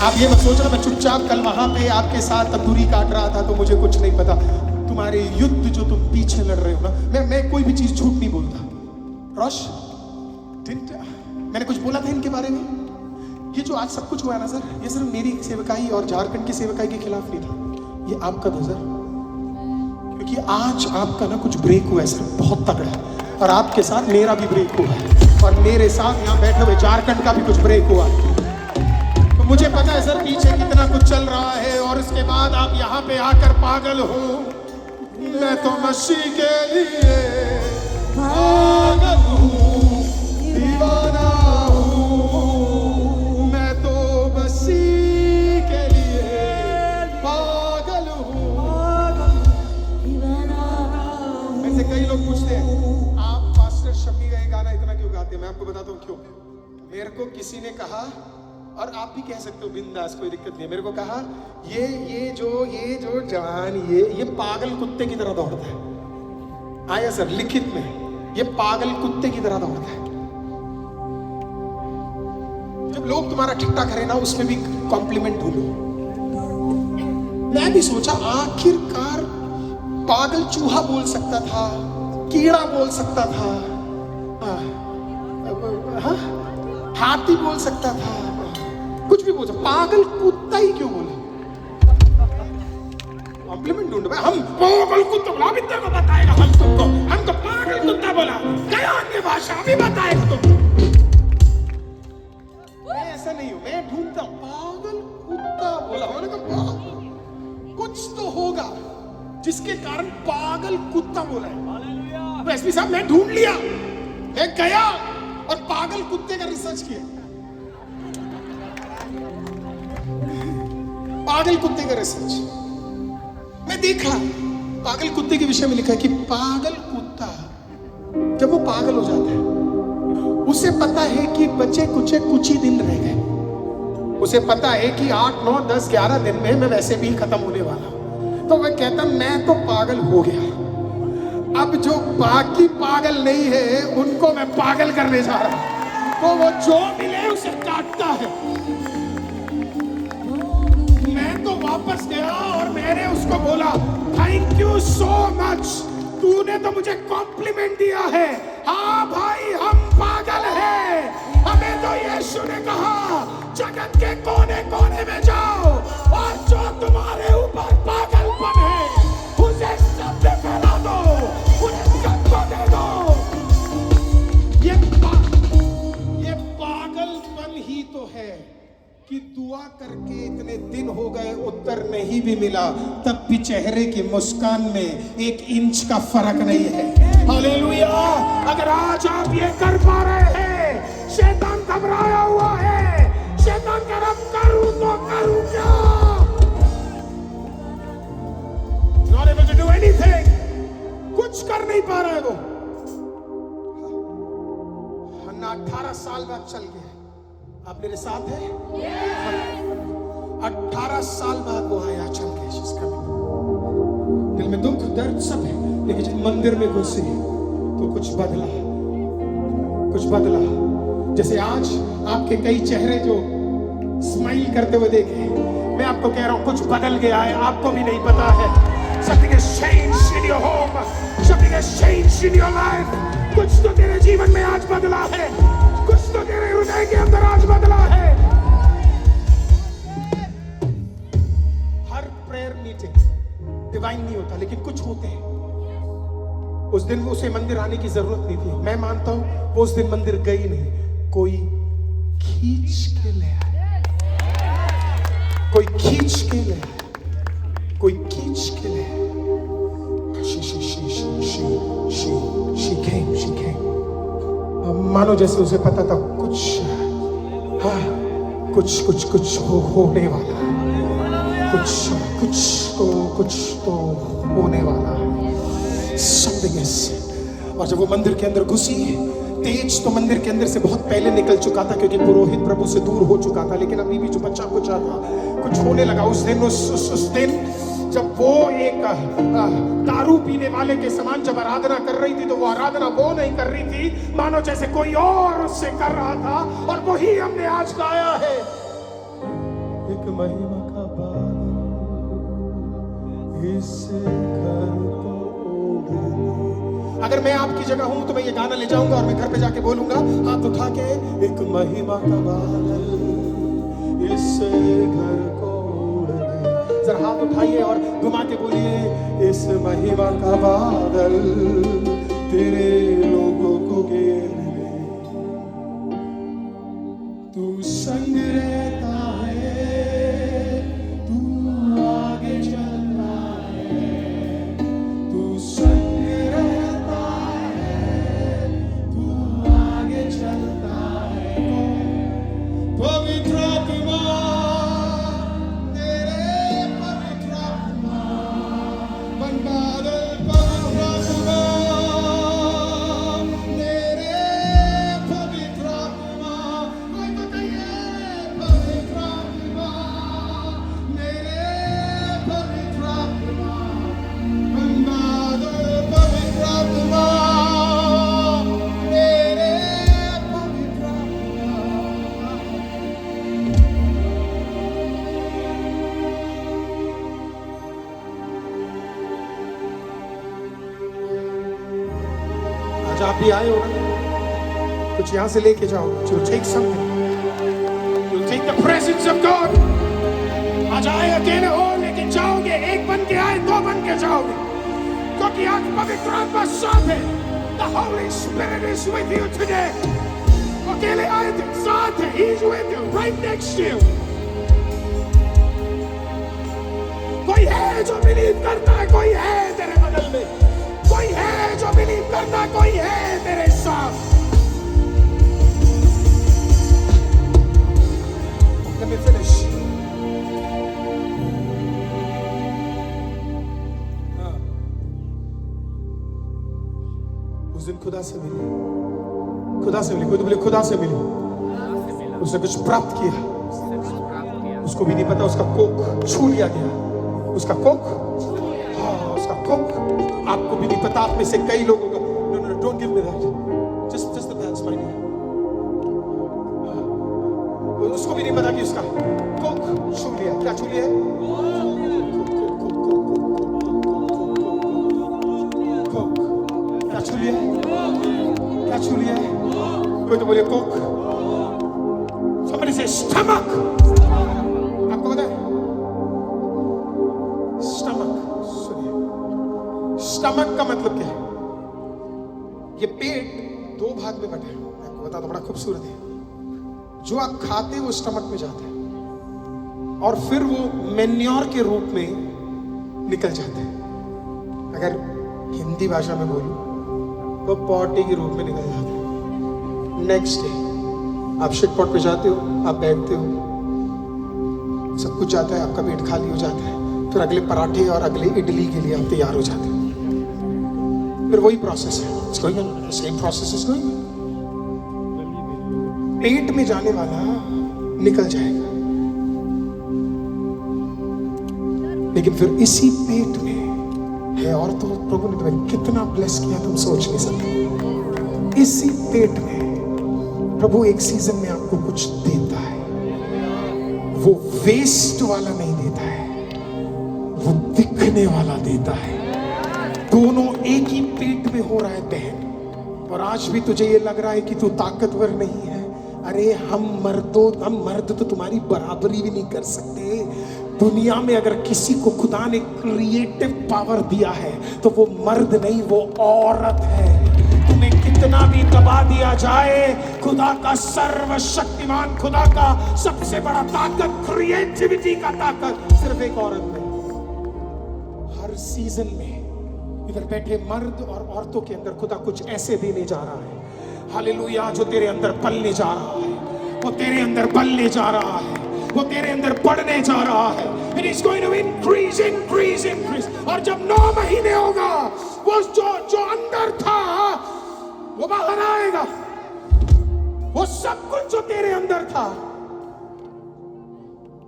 आप ये मत सोचना मैं चुपचाप कल वहां पे आपके साथ तंदूरी काट रहा था तो मुझे कुछ नहीं पता। तुम्हारे युद्ध जो तुम पीछे लड़ रहे हो ना, मैं कोई भी चीज झूठ नहीं बोलता। रोश, मैंने कुछ बोला था इनके बारे में? ये जो आज सब कुछ हुआ है ना सर, ये सिर्फ मेरी सेवकाई और झारखंड की सेवकाई के खिलाफ नहीं था, ये आपका था सर। क्योंकि आज आपका ना कुछ ब्रेक हुआ है सर, बहुत तगड़ा, और आपके साथ मेरा भी ब्रेक हुआ है, और मेरे साथ यहाँ बैठे हुए झारखंड का भी कुछ ब्रेक हुआ। तो मुझे पता है सर पीछे कितना कुछ चल रहा है, और इसके बाद आप यहाँ पे आकर पागल हो। मैं तो मसीह के लिए पागल हूँ, दीवाना हूँ। मैं तो मसीह के लिए पागल हूँ। ऐसे कई लोग पूछते हैं आप पास्टर शम्मी का ये गाना इतना क्यों गाते हैं? मैं आपको बताता हूँ क्यों। मेरे को किसी ने कहा, और आप भी कह सकते हो बिंदास, कोई दिक्कत नहीं है, मेरे को कहा ये जो जवान ये पागल कुत्ते की तरह दौड़ता है। आया सर लिखित में, ये पागल कुत्ते की तरह दौड़ता है। जब लोग तुम्हारा ठट्टा करें ना, उसमें भी कॉम्प्लीमेंट ढूंढो। मैं भी सोचा आखिरकार पागल चूहा बोल सकता था, कीड़ा बोल सकता था, हाथी बोल सकता था, कुछ भी बोल सकता, पागल कुत्ता ही क्यों बोला? कॉम्प्लीमेंट ढूंढ रहा है, हम पागल कुत्ता बोला, अभी तेरे को बताएगा हम तुमको, हमको पागल कुत्ता बोला, क्या अन्य भाषा अभी बताएगा तुमको। मैं ऐसा नहीं हूं, मैं ढूंढता हूं, पागल कुत्ता बोला, मैंने कहा कुछ तो होगा जिसके कारण पागल कुत्ता बोला है। तो एसपी साहब मैं ढूंढ लिया, मैं गया और पागल कुत्ते का रिसर्च किया, पागल कुत्ते का रिसर्च मैं देखा, पागल कुत्ते के विषय में लिखा है कि पागल कुत्ता जब वो पागल हो जाता है, उसे पता है कि बचे कुछ ही दिन रह गए, उसे पता है कि 8, 9, 10, 11 दिन में मैं वैसे भी खत्म होने वाला हूं, तो वह कहता मैं तो पागल हो गया, अब जो बाकी पागल नहीं है उनको मैं पागल करने जा रहा हूं, तो वो जो मिले उसे काटता है। मैं तो वापस गया और मैंने उसको बोला थैंक यू सो मच, तूने तो मुझे कॉम्प्लीमेंट दिया है, हाँ भाई हम पागल हैं, हमें तो यीशु ने कहा जगत के कोने कोने में जाओ और जो तुम्हारे ऊपर पागलपन है उसे शब्द फैला दो, उन्हें सबको दे दो। ये पागलपन ही तो है कि दुआ करके इतने दिन हो गए, उत्तर नहीं भी मिला, तब भी चेहरे की मुस्कान में 1 इंच का फर्क नहीं है। हालेलुया। अगर आज आप ये कर पा रहे हैं, शैतान घबराया हुआ है, शैतान कह रहा करूं तो करूं क्या? Not able to do anything, कुछ कर नहीं पा रहे वो। हन्ना 18 साल बाद चल गया, आप मेरे साथ हैं? 18 साल बाद वो आया चल के, दिल में दुख दर्द सब है, लेकिन जब मंदिर में घुसे तो कुछ बदला, कुछ बदला। जैसे आज आपके कई चेहरे जो स्माइल करते हुए देखे, मैं आपको कह रहा हूं कुछ बदल गया है, आपको भी नहीं पता है। Something has changed in your home, something has changed in your life। कुछ तो तेरे जीवन में आज बदला है, कुछ तो तेरे हृदय के अंदर आज बदला है। हर प्रेयर मीटिंग डिवाइन नहीं होता, लेकिन कुछ होते हैं। उस दिन वो उसे मंदिर आने की जरूरत नहीं थी, मैं मानता हूं वो उस दिन मंदिर गई नहीं, कोई खींच के ले आया, कोई खींच के ले आया, कोई खींच के ले आया। She came। मानो जैसे उसे पता था कुछ होने वाला है, कुछ तो होने वाला है। Something is। और जब वो मंदिर के अंदर घुसी, तेज तो मंदिर के अंदर से बहुत पहले निकल चुका था, क्योंकि पुरोहित प्रभु से दूर हो चुका था, लेकिन अभी भी जो बच्चा कुचा था, कुछ होने लगा। उस दिन जब वो एक दारू पीने वाले के समान जब आराधना कर रही थी, तो वो आराधना वो नहीं कर रही थी, मानो जैसे कोई और उससे कर रहा था, और वही हमने आज गाया है। एक महिमा का बादल इस घर को ओढ़े। अगर मैं आपकी जगह हूं तो मैं ये गाना ले जाऊंगा और मैं घर पे जाके बोलूंगा, हाथ उठा के, एक महिमा का बादल इस घर को, जरा हाथ उठाइए और घुमा के बोलिए, इस महिमा का बादल तेरे लोगों को घेर ले, तू संग रहता है, तू आगे चलता है, तू संग रहता है, तू आगे चलता है। पवित्र आत्मा आप भी आए हो ना, कुछ यहां से लेके जाओ. You'll take something. You'll take the presence of God. आज आए अकेले हो लेकिन जाओगे. एक बन के आए, दो बन के जाओगे. क्योंकि आज पवित्र आत्मा साथ है. The Holy Spirit is with you today. अकेले आए थे, साथ है. He's with you, right next to you. कोई है जो बिलीव करता है, कोई है तेरे बगल में, कोई है जो बिलीव करता है, कोई है तेरे साथ. Let me finish. हाँ. उस दिन खुदा से मिली, खुदा से मिली. कोई तो बोले खुदा से मिली. उसने कुछ प्राप्त किया. उसको भी नहीं पता, उसका कोक छू लिया गया. उसका कोक, हाँ उसका कोक. आपको भी नहीं पता. आप में से कई लोगों का, no, don't give me that. Just the hands, my dear. उसको भी नहीं पता कि उसका कोक छू लिया. क्या छू लिया? कोक. क्या छू लिया? क्या छू लिया? कोई तो बोले कोक. Somebody say stomach. आपको पता है? स्टमक का मतलब क्या है? ये पेट दो भाग में बटा है. आपको बता दो, बड़ा खूबसूरत है. जो आप खाते हैं वो स्टमक में जाता है और फिर वो मेन्योर के रूप में निकल जाता है. अगर हिंदी भाषा में बोलूं तो पॉटी के रूप में निकल जाता है. नेक्स्ट डे आप शिट पॉट पे जाते हो, आप बैठते हो, सब कुछ जाता है, आपका पेट खाली हो जाता है. फिर अगले पराठे और अगले इडली के लिए आप तैयार हो जाते हैं. फिर वही प्रोसेस है. It's going on. The same process is going on. पेट में जाने वाला निकल जाएगा, लेकिन फिर इसी पेट में है. और तो प्रभु ने तुम्हें कितना ब्लेस किया तुम सोच नहीं सकते. इसी पेट में प्रभु एक सीजन में आपको कुछ देता है. वो वेस्ट वाला नहीं देता है, वो दिखने वाला देता है. दोनों एक ही पेट में हो रहा है बहन. और आज भी तुझे ये लग रहा है कि तू ताकतवर नहीं है. अरे हम मर्द तो तुम्हारी बराबरी भी नहीं कर सकते. दुनिया में अगर किसी को खुदा ने क्रिएटिव पावर दिया है तो वो मर्द नहीं, वो औरत है. तुम्हें कितना भी दबा दिया जाए, खुदा का सर्वशक्तिमान, खुदा का सबसे बड़ा ताकत, क्रिएटिविटी का ताकत सिर्फ एक औरत में. हर सीजन में इधर बैठे मर्द और औरतों के अंदर खुदा कुछ ऐसे देने जा रहा है. हालेलुया. जो तेरे अंदर पलने जा रहा है, वो तेरे अंदर पलने जा रहा है, वो तेरे अंदर बढ़ने जा रहा है. It is going to increase, increase, increase. और जब 9 महीने होगा, वो जो अंदर था वो बाहर आएगा. वो सब कुछ जो तेरे अंदर था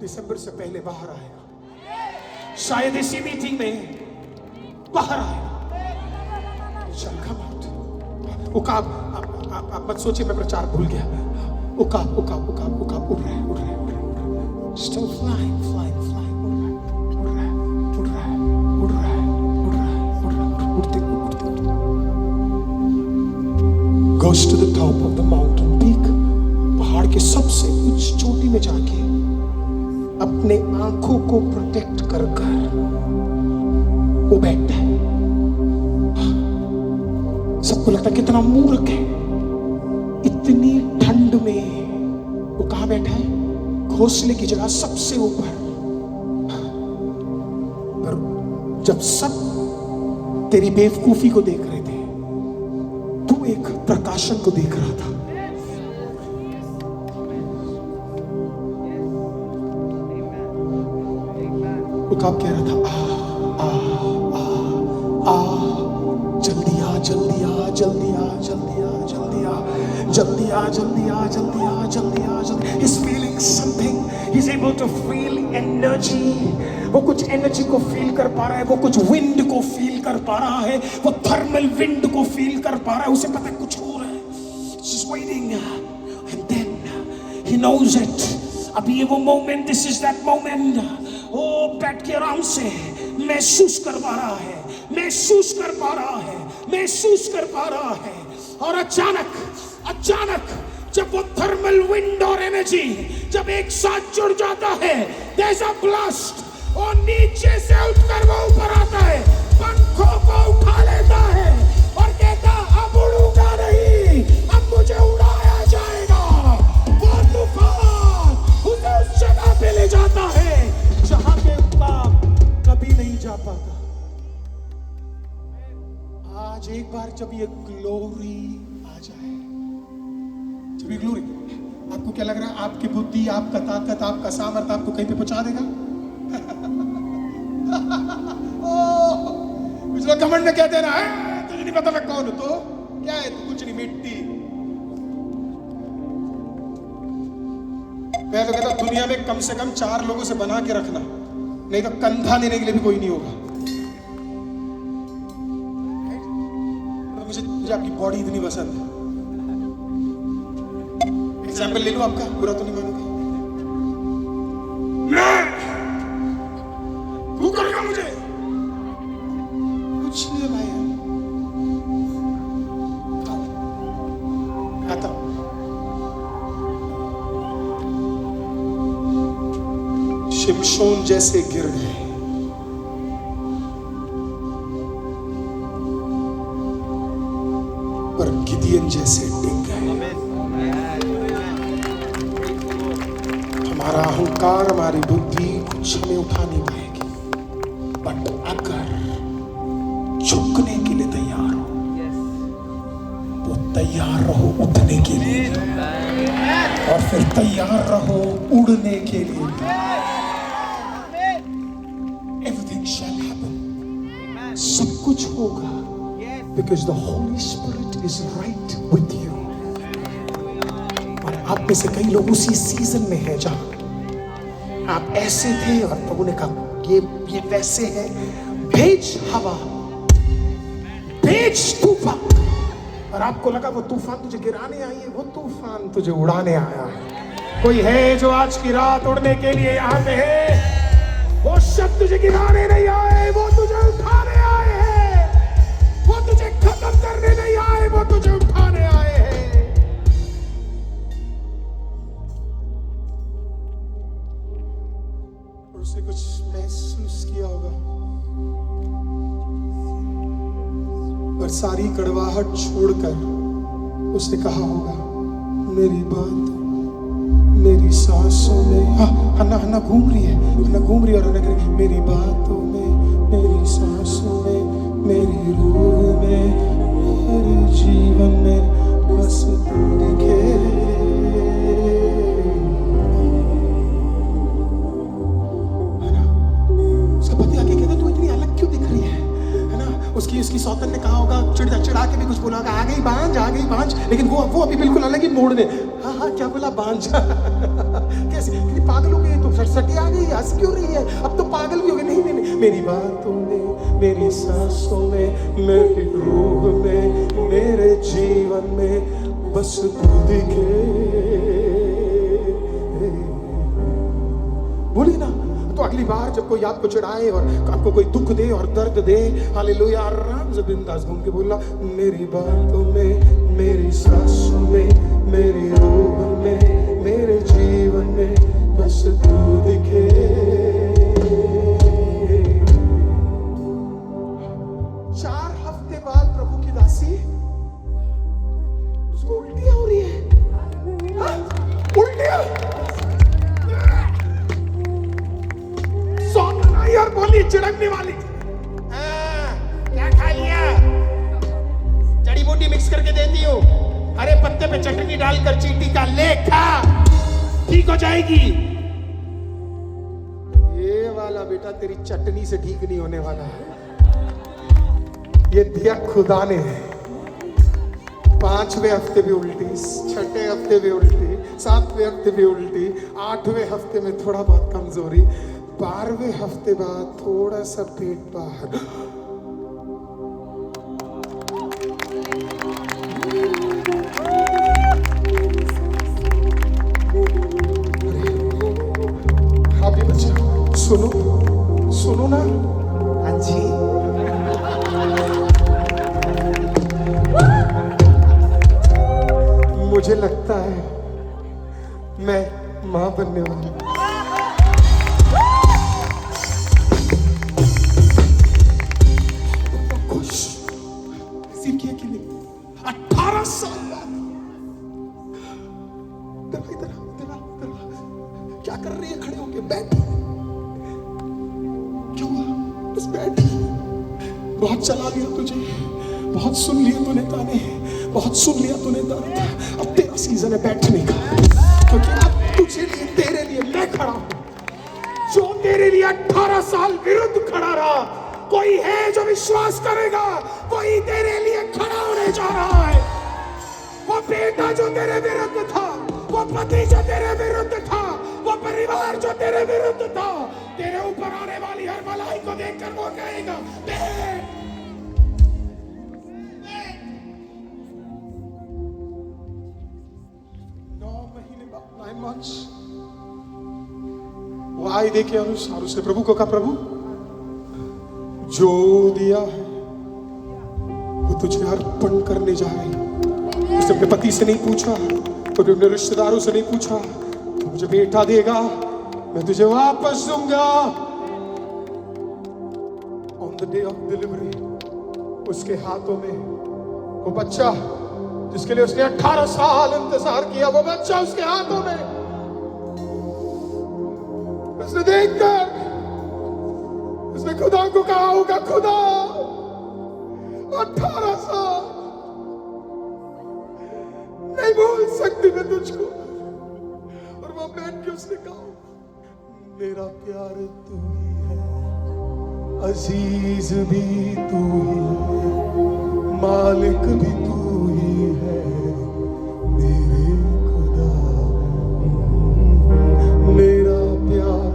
दिसंबर से पहले बाहर आएगा. शायद इसी मीटिंग में बाहर आएगा. उकाब, आप मत सोचिए मैं प्रचार भूल गया. उकाब उकाब उकाब उकाब उड़ रहा है, उड़ रहा है, उड़ रहा है. Still flying, flying, flying. उड़ रहा है, उड़ रहा है, उड़ रहा है, उड़ रहा है, उड़ रहा है, उड़ते उड़ते. Goes to the top of the mountain peak. पहाड़ के सबसे उच्च चोटी में जाके अपने आंखों को प्रोटेक्ट कर वो बैठता है. सबको लगता है कितना मूर्ख है. इतनी ठंड में वो कहां बैठा है? घोंसले की जगह सबसे ऊपर. पर जब सब तेरी बेवकूफी को देख रहे थे, तू एक प्रकाशन को देख रहा था. वो कब कह रहा था? जल्दी आ, जल्दी आ, जल्दी आ, जल्दी आ, जल्दी आ, जल्दी आ, जल्दी आ, जल्दी आ, जल्दी आ, जल्दी. He's feeling something. He's able to feel energy. वो कुछ एनर्जी को फील कर पा रहा है, वो कुछ विंड को फील कर पा रहा है, वो थर्मल विंड को फील कर पा रहा है. उसे पता है कुछ हो रहा है. He's waiting and then he knows it. अभी ये वो moment, this is that moment. वो बैठ के आराम से महसूस कर पा रहा है, महसूस कर पा रहा है, महसूस कर पा रहा है. और अचानक अचानक जब वो थर्मल विंड और एनर्जी जब एक साथ जुड़ जाता है, there's a blast, और नीचे से उठकर वो ऊपर आता है, पंखों को उठा लेता है और कहता अब उड़ूंगा नहीं, अब मुझे उड़ाया जाएगा। वो तूफान उसे उस जगह पे ले जाता है जहां पे उसका कभी नहीं जा पाता। आज एक बार जब ये ग्लोरी आ जाए, जब ये ग्लोरी, आपको क्या लग रहा है आपकी बुद्धि, आपका ताकत, आपका सामर्थ्य आपको कहीं पे पहुंचा देगा? कुछ लोग घमंड में कहते हैं ना, तुझे नहीं पता मैं कौन हूं, तो क्या है तू? कुछ नहीं, मिट्टी। मैं तो कहता दुनिया में कम से कम 4 लोगों से बना के रखना, नहीं तो कंधा लेने के लिए भी कोई नहीं होगा। मुझे आपकी बॉडी इतनी पसंद है। एग्जाम्पल ले लो आपका, बुरा तो नहीं मानोगे? तू करेगा मुझे कुछ नहीं भाई, आता शिमशोन जैसे गिर गए, पर गिदियन जैसे टिक गए। हमारा अहंकार, हमारी बुद्धि कुछ हमें उठा नहीं पाएगी, बट अगर झुकने के लिए तैयार हो, तो तैयार रहो उठने के लिए, और फिर तैयार रहो उड़ने के लिए। Everything shall happen. सब कुछ होगा, because the Holy Spirit is right with you. और आप में से कई लोग उसी सीजन में हैं जहां आप ऐसे थे और प्रभु ने कहा ये वैसे है, भेज हवा, भेज तूफान, और आपको लगा वो तूफान तुझे गिराने आई है, वो तूफान तुझे उड़ाने आया है। कोई है जो आज की रात उड़ने के लिए यहाँ पे है? वो शब्द तुझे गिराने नहीं आए, वो तुझे उठाने आए हैं। वो तुझे खत्म करने नहीं आए, वो तुझे उठाने आए हैं। उसे कुछ महसूस किया होगा, पर सारी कड़वाहट छोड़कर उसने कहा होगा मेरी बात मेरी सांसों में, हन्ना घूम रही है, हन्ना घूम रही है और हन्ना कह रही है, मेरी बातों में, मेरी सांसों में, मेरी रूह में, मेरे जीवन में बस तू दिखे। उसका पति आके कहता तू इतनी अलग क्यों दिख रही है ना? उसकी सौतन ने कहा होगा, चिढ़ा के भी कुछ बोला होगा, आ गई बांझ, लेकिन वो अभी बिल्कुल अलग ही मोड़ में, हाँ क्या बोला, बांझ। कैसे पागल हो गई, तो सरसटी आ गई, हंस क्यों रही है, अब तो पागल भी हो गई। नहीं, मेरी बातों में, मेरी सांसों में, मेरी रूह में, मेरे जीवन में बस तू दिखे। बोली ना, तो अगली बार जब कोई आपको चिढ़ाए और आपको कोई दुख दे और दर्द दे, हालेलुया, आराम से बिंदास घूम के बोलना, मेरी बातों में, मेरी सांसों में, मेरी रूह में, मेरे जीवन में बस तू दिखे। 4 हफ्ते बाद प्रभु की दासी, उसको उल्टियां हो रही है, उल्टियां। और बोली चिड़कने वाली, क्या खा लिया? जड़ी बूटी मिक्स करके देती हूँ, हरे पत्ते पे चटनी डालकर चींटी का ले खा, ठीक हो जाएगी। ये वाला बेटा तेरी चटनी से ठीक नहीं होने वाला है, ये दिया खुदा ने है। 5वें हफ्ते भी उल्टी, 6ठे हफ्ते भी उल्टी, 7वें हफ्ते भी उल्टी, 8वें हफ्ते में थोड़ा बहुत कमजोरी, 12वें हफ्ते बाद थोड़ा सा पेट बाहर। हाँ भी बच्चा, सुनो ना, हाँ जी, लगता है मैं मां बनने वाला हूं। खुश रिसीव किया कि नहीं? 18 साल बाद इधर क्या कर रही है? खड़े होके बैठ। क्यों? बस बैठ। बहुत चला लिया तुझे, बहुत सुन लिया तूने ताने, बहुत सुन लिया तूने ताने। अब तेरा सीजन है बैठने का, क्योंकि अब तुझे लिए, तेरे लिए मैं खड़ा हूं। जो तेरे लिए 18 साल विरुद्ध खड़ा रहा, कोई है जो विश्वास करेगा, कोई तेरे लिए खड़ा होने जा रहा है। वो बेटा जो तेरे विरुद्ध था, वो पति जो तेरे विरुद्ध था, वो परिवार जो तेरे विरुद्ध था, तेरे ऊपर आने वाली हर भलाई को देखकर वो कहेगा देख। 9 महीने बाद 9 months वो वायदे के अनुसार उसने प्रभु को कहा, प्रभु जो दिया है वो तुझे अर्पण करने जा रही। उसने अपने पति से नहीं पूछा, तो अपने रिश्तेदारों से नहीं पूछा, तो मुझे बेटा देगा, मैं तुझे वापस दूंगा। On the day of delivery उसके हाथों में वो बच्चा जिसके लिए उसने 18 साल इंतजार किया, वो बच्चा उसके हाथों में। उसने देखकर उसने खुदा को कहा होगा, खुदा 18 साल नहीं भूल सकती मैं तुझको। और वो बैठ के उसने कहा, मेरा प्यार तू ही है, अजीज भी तू ही है, मालिक भी तू ही है, मेरे खुदा। मेरा प्यार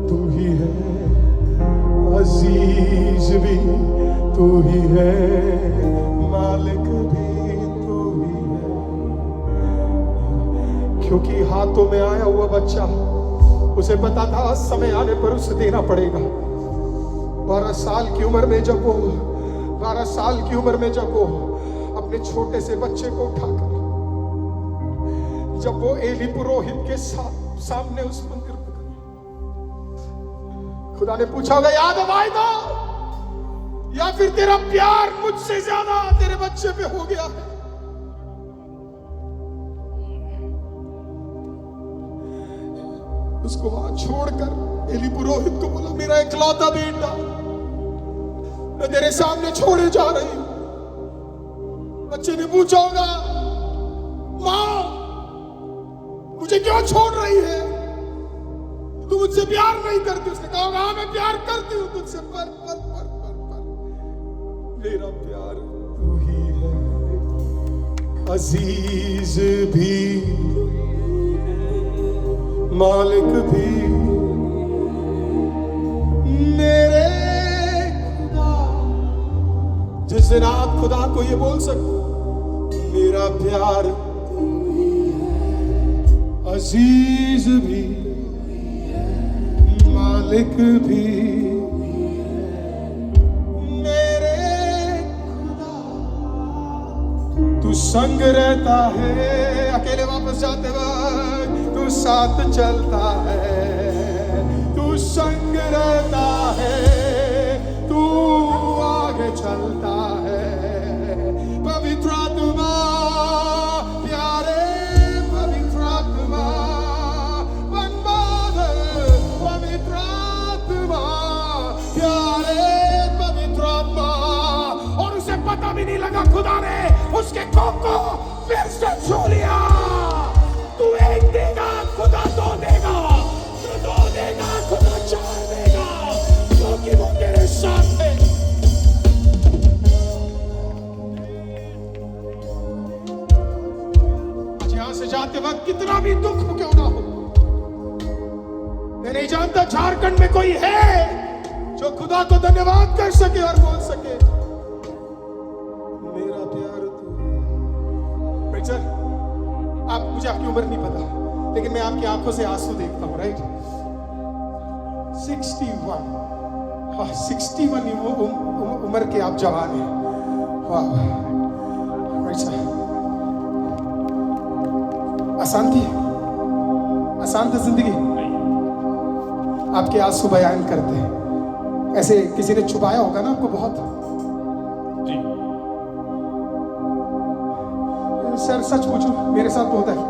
तू ही है, अजीज भी तू ही है, मालिक भी तू ही है। क्योंकि हाथों में आया हुआ बच्चा, उसे पता था समय आने पर उसे देना पड़ेगा। 12 साल की उम्र में जब वो 12 साल की उम्र में जब वो अपने छोटे से बच्चे को उठाकर जब वो एली पुरोहित के सामने उस मंदिर में गया, खुदा ने पूछा होगा, याद है वायदा, या फिर तेरा प्यार मुझसे ज्यादा तेरे बच्चे पे हो गया है? उसको वहां छोड़कर एली पुरोहित को बोला, मेरा इकलौता बेटा मैं तेरे सामने छोड़े जा रही हूं। बच्चे ने पूछा होगा, मां मुझे क्यों छोड़ रही है? तू मुझसे प्यार नहीं करती? उसने कहा होगा, हाँ मैं प्यार करती हूं तुझसे, पर मेरा प्यार तू ही है, अजीज भी, मालिक भी, मेरे खुदा। जिस दिन आप खुदा को ये बोल सकते, मेरा प्यार अजीज भी, मालिक भी, मेरे खुदा। तू संग रहता है, अकेले वापस जाते वक्त तू साथ चलता है, तू संग रहता है, तू आगे चलता है। पवित्र आत्मा प्यारे, पवित्र आत्मा बनबादल, पवित्र आत्मा प्यारे, पवित्र आत्मा। और उसे पता भी नहीं लगा, खुदा ने उसके कोख को फिर से छू लिया। तू एक देगा, खुदा दो देगा, तू दो देगा, खुदा 4 देगा, क्योंकि वो तेरे साथ है। आज यहां से जाते वक्त कितना भी दुख क्यों ना हो, मैं नहीं जानता झारखंड में कोई है जो खुदा को धन्यवाद कर सके और बोल सके, मेरा प्यार तू। सर आप, मुझे आपकी उम्र नहीं पता, लेकिन मैं आपकी आंखों से आंसू देखता हूं, राइट? 61, हाँ 61 उम्र के आप जवान हैं, वाह। राइट सर, आसान थी? आसान था जिंदगी? आपके आंसू बयान करते हैं। ऐसे किसी ने छुपाया होगा ना आपको बहुत। जी सर सच पूछो, मेरे साथ तो होता है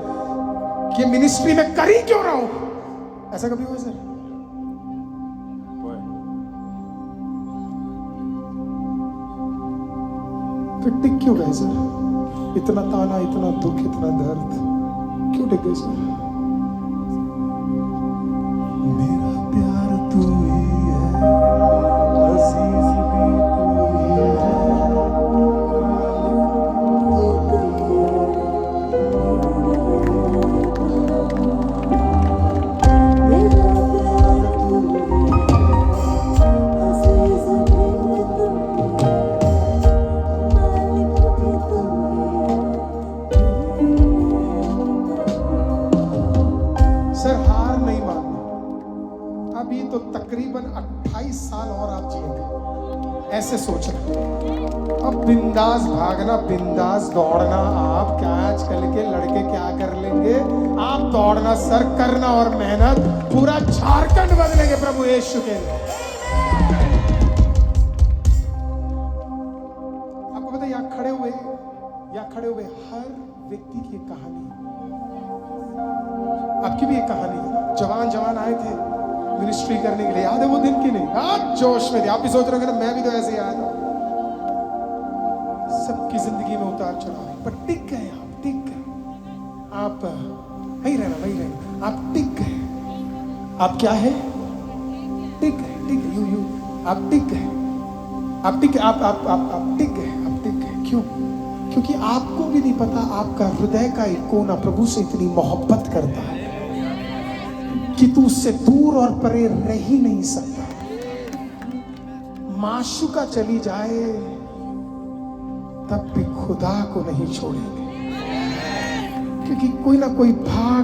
कि मिनिस्ट्री में कर ही क्यों रहा हूं। ऐसा कभी हुआ सर? फिर टिक क्यों गए सर? इतना ताना, इतना दुख, इतना दर्द, क्यों टिक गए सर? मेरा प्यार तू ही है, अजीज भी तू ही है। सर हार नहीं मानना। अभी तो तकरीबन 28 साल और आप जिएंगे, ऐसे सोच रहे। अब बिंदास भागना, बिंदास दौड़ना। आप क्या आजकल के लड़के क्या कर लेंगे? आप दौड़ना सर, करना और मेहनत, पूरा झारखंड बदलेंगे प्रभु यीशु के लिए। आपको पता है यहाँ खड़े हुए हर व्यक्ति की एक कहानी है। आपकी भी एक कहानी है। जवान आए थे मिनिस्ट्री करने के लिए, याद है वो दिन की नहीं? आप जोश में थे। आप भी सोच रहे हो ना मैं भी तो ऐसे ही आया था। सबकी जिंदगी में उतार चढ़ाव है, पर टिक गए आप, टिक गए आप। वही रहना, आप टिक गए। आप क्या है? टिक गए, यू आप टिक गए, आप टिक गए। क्यों? क्योंकि आपको भी नहीं पता आपका हृदय का एक कोना प्रभु से इतनी मोहब्बत करता है कि तू उससे दूर और परे रह ही नहीं सकता। माशूका चली जाए तब भी खुदा को नहीं छोड़ेंगे, क्योंकि कोई ना कोई भाग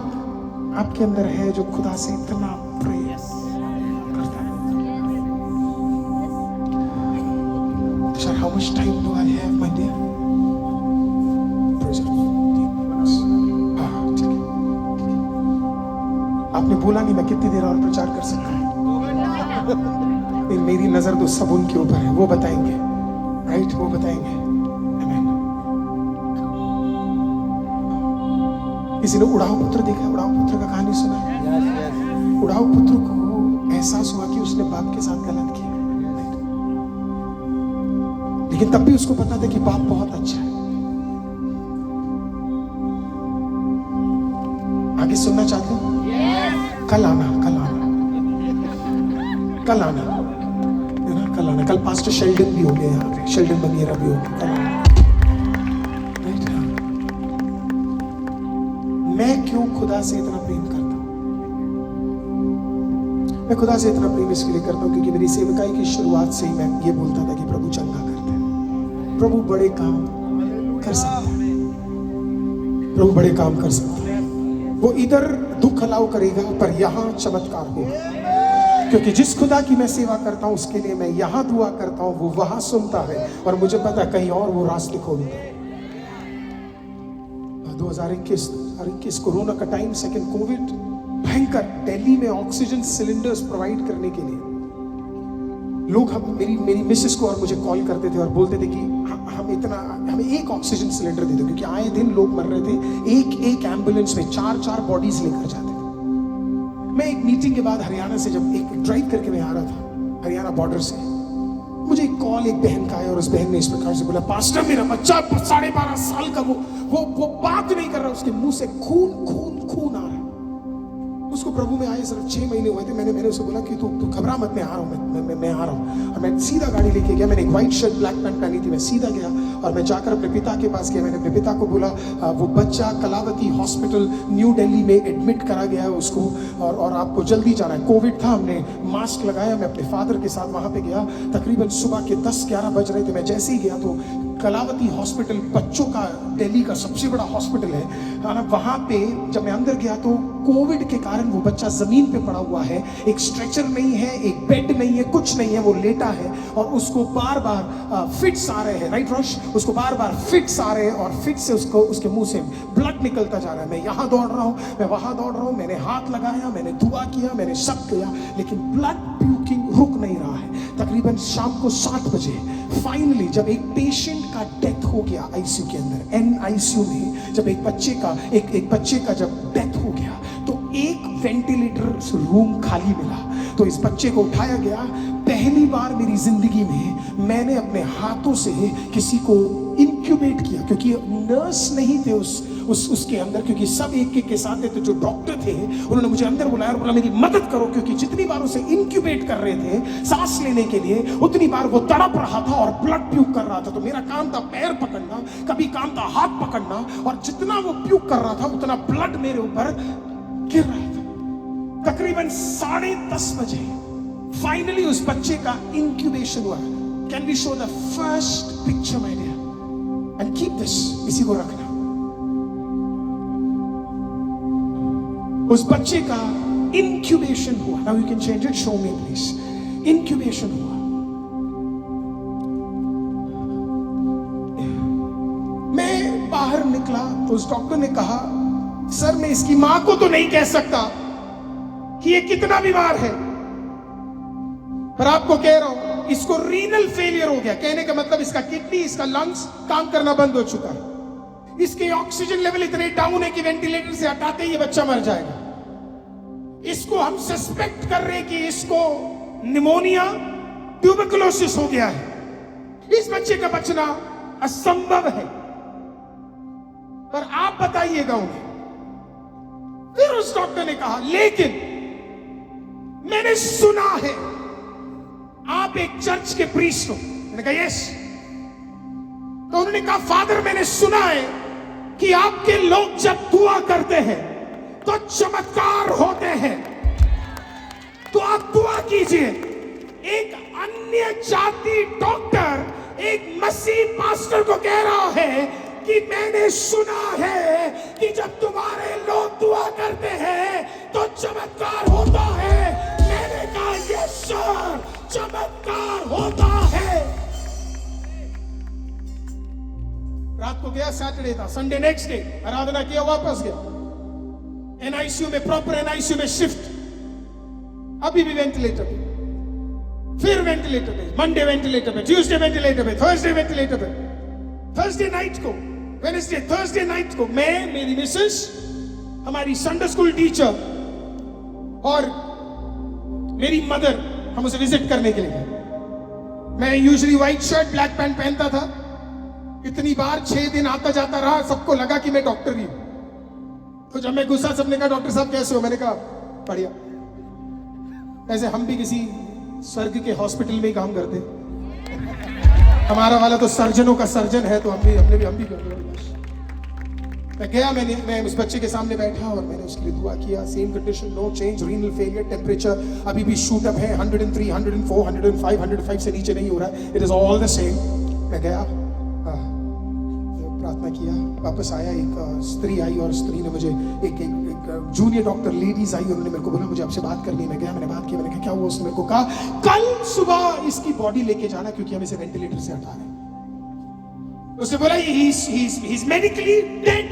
आपके अंदर है जो खुदा से इतना प्रेम करता है। Sir, how much time do I have, my dear? आपने बोला नहीं मैं कितनी देर और प्रचार कर सकता हूं। मेरी नजर तो सब उनके ऊपर है, वो बताएंगे, राइट? वो बताएंगे। आमीन। किसी ने उड़ाऊ पुत्र देखा? उड़ाऊ पुत्र का कहानी सुना है? उड़ाऊ पुत्र को एहसास हुआ कि उसने बाप के साथ गलत किया, लेकिन तब भी उसको पता था कि बाप बहुत अच्छा है। आगे सुनना चाहते हो? कल आना। कल पास्टर शेल्डन भी हो गए यहाँ पे, शेल्डन बनिएरा भी हो गए। कल आना। राइट? मैं क्यों खुदा से इतना प्रेम करता हूँ? मैं खुदा से इतना प्रेम इसके लिए करता हूँ क्योंकि मेरी सेवकाई की शुरुआत से ही मैं ये बोलता था कि प्रभु चंगा करते हैं, प्रभु बड़े काम कर सकते हैं, प्रभु बड़े काम कर सकते हैं। वो इधर दुख अलाउ करेगा पर यहाँ चमत्कार होगा, क्योंकि जिस खुदा की मैं सेवा करता हूँ उसके लिए मैं यहाँ दुआ करता हूँ, वो वहां सुनता है और मुझे पता है कहीं और वो रास्ते खोलता है। 2021 कोरोना का टाइम, सेकंड कोविड, भयंकर। दिल्ली में ऑक्सीजन सिलेंडर्स प्रोवाइड करने के लिए लोग मेरी मिसेस को और मुझे कॉल करते थे और बोलते थे कि हमें एक ऑक्सीजन सिलेंडर दे दो, क्योंकि आए दिन लोग मर रहे थे। एक एम्बुलेंस में 4 बॉडीज लेकर जाते थे। मैं एक मीटिंग के बाद हरियाणा से जब एक ड्राइव करके मैं आ रहा था हरियाणा बॉर्डर से, मुझे एक कॉल एक बहन का आया और उस बहन ने इस प्रकार से बोला, पास्टर मेरा बच्चा 12.5 साल का वो बात नहीं कर रहा, उसके मुंह से खून आ रहा है। उसको प्रभु में आए सिर्फ 6 महीने हुए थे। मैंने उसको बोला कि तू घबरा मत, मैं आ रहा हूँ, मैं आ रहा हूँ। और मैं सीधा गाड़ी लेके गया। मैंने एक व्हाइट शर्ट ब्लैक पैंट पहनी थी। मैं सीधा गया और मैं जाकर अपने पिता के पास गया। मैंने अपने पिता को बोला वो बच्चा कलावती हॉस्पिटल न्यू दिल्ली में एडमिट करा गया है उसको, और आपको जल्दी जाना है। कोविड था, हमने मास्क लगाया। मैं अपने फादर के साथ वहाँ पे गया। तकरीबन सुबह के 10-11 बज रहे थे। मैं जैसे ही गया तो कलावती हॉस्पिटल बच्चों का दिल्ली का सबसे बड़ा हॉस्पिटल है। वहाँ पे जब मैं अंदर गया तो कोविड के कारण वो बच्चा जमीन पे पड़ा हुआ है। एक स्ट्रेचर नहीं है, एक बेड नहीं है, कुछ नहीं है, वो लेटा है और उसको बार बार फिट्स आ रहे हैं। राइट रोश? उसको बार बार फिट्स आ रहे हैं और फिट से उसको उसके मुंह से ब्लड निकलता जा रहा है। मैं यहाँ दौड़ रहा हूँ, मैं वहां दौड़ रहा हूँ, मैंने हाथ लगाया, मैंने दुआ किया, मैंने सब किया, लेकिन ब्लड प्यूकिंग रुक नहीं रहा है। तकरीबन शाम को 7 बजे फाइनली जब एक पेशेंट का डेथ हो गया आईसीयू के अंदर, NICU में, जब एक बच्चे का जब डेथ हो गया तो एक वेंटिलेटर रूम खाली मिला। तो इस बच्चे को उठाया गया। पहली बार मेरी जिंदगी में मैंने अपने हाथों से किसी को इंक्यूबेट किया, क्योंकि नर्स नहीं थे उसके अंदर, क्योंकि सब एक के साथ थे। तो जो डॉक्टर थे उन्होंने मुझे अंदर बुलाया और बोला मेरी मदद करो, क्योंकि जितनी बार उसे इंक्यूबेट कर रहे थे सांस लेने के लिए, उतनी बार वो तड़प रहा था और ब्लड प्यूक कर रहा था। तो मेरा काम था पैर पकड़ना, कभी काम था हाथ पकड़ना, और जितना वो प्यूक कर रहा था उतना ब्लड मेरे ऊपर गिर रहा था। तकरीबन 10:30 बजे फाइनली उस बच्चे का इंक्यूबेशन हुआ। Can we show the first picture my dear and keep this, इसी को रखना। उस बच्चे का इंक्यूबेशन हुआ। Now you can change it, show me please. Incubation हुआ। मैं बाहर निकला तो उस डॉक्टर ने कहा सर मैं इसकी मां को तो नहीं कह सकता कि ये कितना बीमार है, पर आपको कह रहा हूं इसको रीनल फेलियर हो गया। कहने का मतलब इसका किडनी, इसका लंग्स काम करना बंद हो चुका है। इसके ऑक्सीजन लेवल इतने डाउन है कि वेंटिलेटर से हटाते ही ये बच्चा मर जाएगा। इसको हम सस्पेक्ट कर रहे हैं कि इसको निमोनिया, ट्यूबरकुलोसिस हो गया है। इस बच्चे का बचना असंभव है, पर आप बताइएगा उन्हें। फिर उस डॉक्टर ने कहा लेकिन मैंने सुना है आप एक चर्च के प्रीस्ट हो। मैंने कहा यस। तो उन्होंने कहा फादर मैंने सुना है कि आपके लोग जब दुआ करते हैं तो चमत्कार होते हैं, तो आप दुआ कीजिए। एक अन्य जाति डॉक्टर एक मसीह पास्टर को कह रहा है कि मैंने सुना है कि जब तुम्हारे लोग दुआ करते हैं तो चमत्कार होता है। मैंने कहा यस सर, चमत्कार होता है। रात को गया, सैटरडे था, संडे नेक्स्ट डे आराधना किया, वापस गया। NICU में, प्रॉपर NICU में शिफ्ट, अभी भी वेंटिलेटर पे, फिर वेंटिलेटर पे, मंडे वेंटिलेटर पे, ट्यूसडे वेंटिलेटर पे, थर्सडे वेंटिलेटर पे। थर्सडे नाइट को, वेडनेसडे, थर्सडे नाइट को मैं, मेरी मिसेस, हमारी संडे स्कूल टीचर और मेरी मदर, हम उसे विजिट करने के लिए गए। मैं usually white shirt black pant पहनता था। इतनी बार 6 दिन आता जाता रहा, सबको लगा कि मैं डॉक्टर भी हूं। तो जब मैं गुस्सा, सबने कहा डॉक्टर साहब कैसे हो? मैंने कहा बढ़िया। ऐसे हम भी किसी स्वर्ग के हॉस्पिटल में ही काम करते, हमारा वाला तो सर्जनों का सर्जन है, तो हम भी मैं गया, मैं उस बच्चे के सामने बैठा और मैंने उसके लिए दुआ किया। Same condition, no change, renal failure, temperature अभी भी शूट अप है 103, 104, 105, 105 से नीचे नहीं हो रहा है। It is all the same. मैं गया, प्रार्थना किया, वापस आया। एक स्त्री आई और स्त्री ने मुझे, एक जूनियर डॉक्टर लेडीज आई, उन्होंने मेरे को बोला मुझे आपसे बात करनी है। मैं गया, मैंने बात की। मैंने कहा क्या हुआ? उसने मेरे को कहा कल सुबह इसकी बॉडी लेके जाना, क्योंकि हम इसे वेंटिलेटर से हटा रहे हैं। उसने बोला ही इज मेडिकली डेड,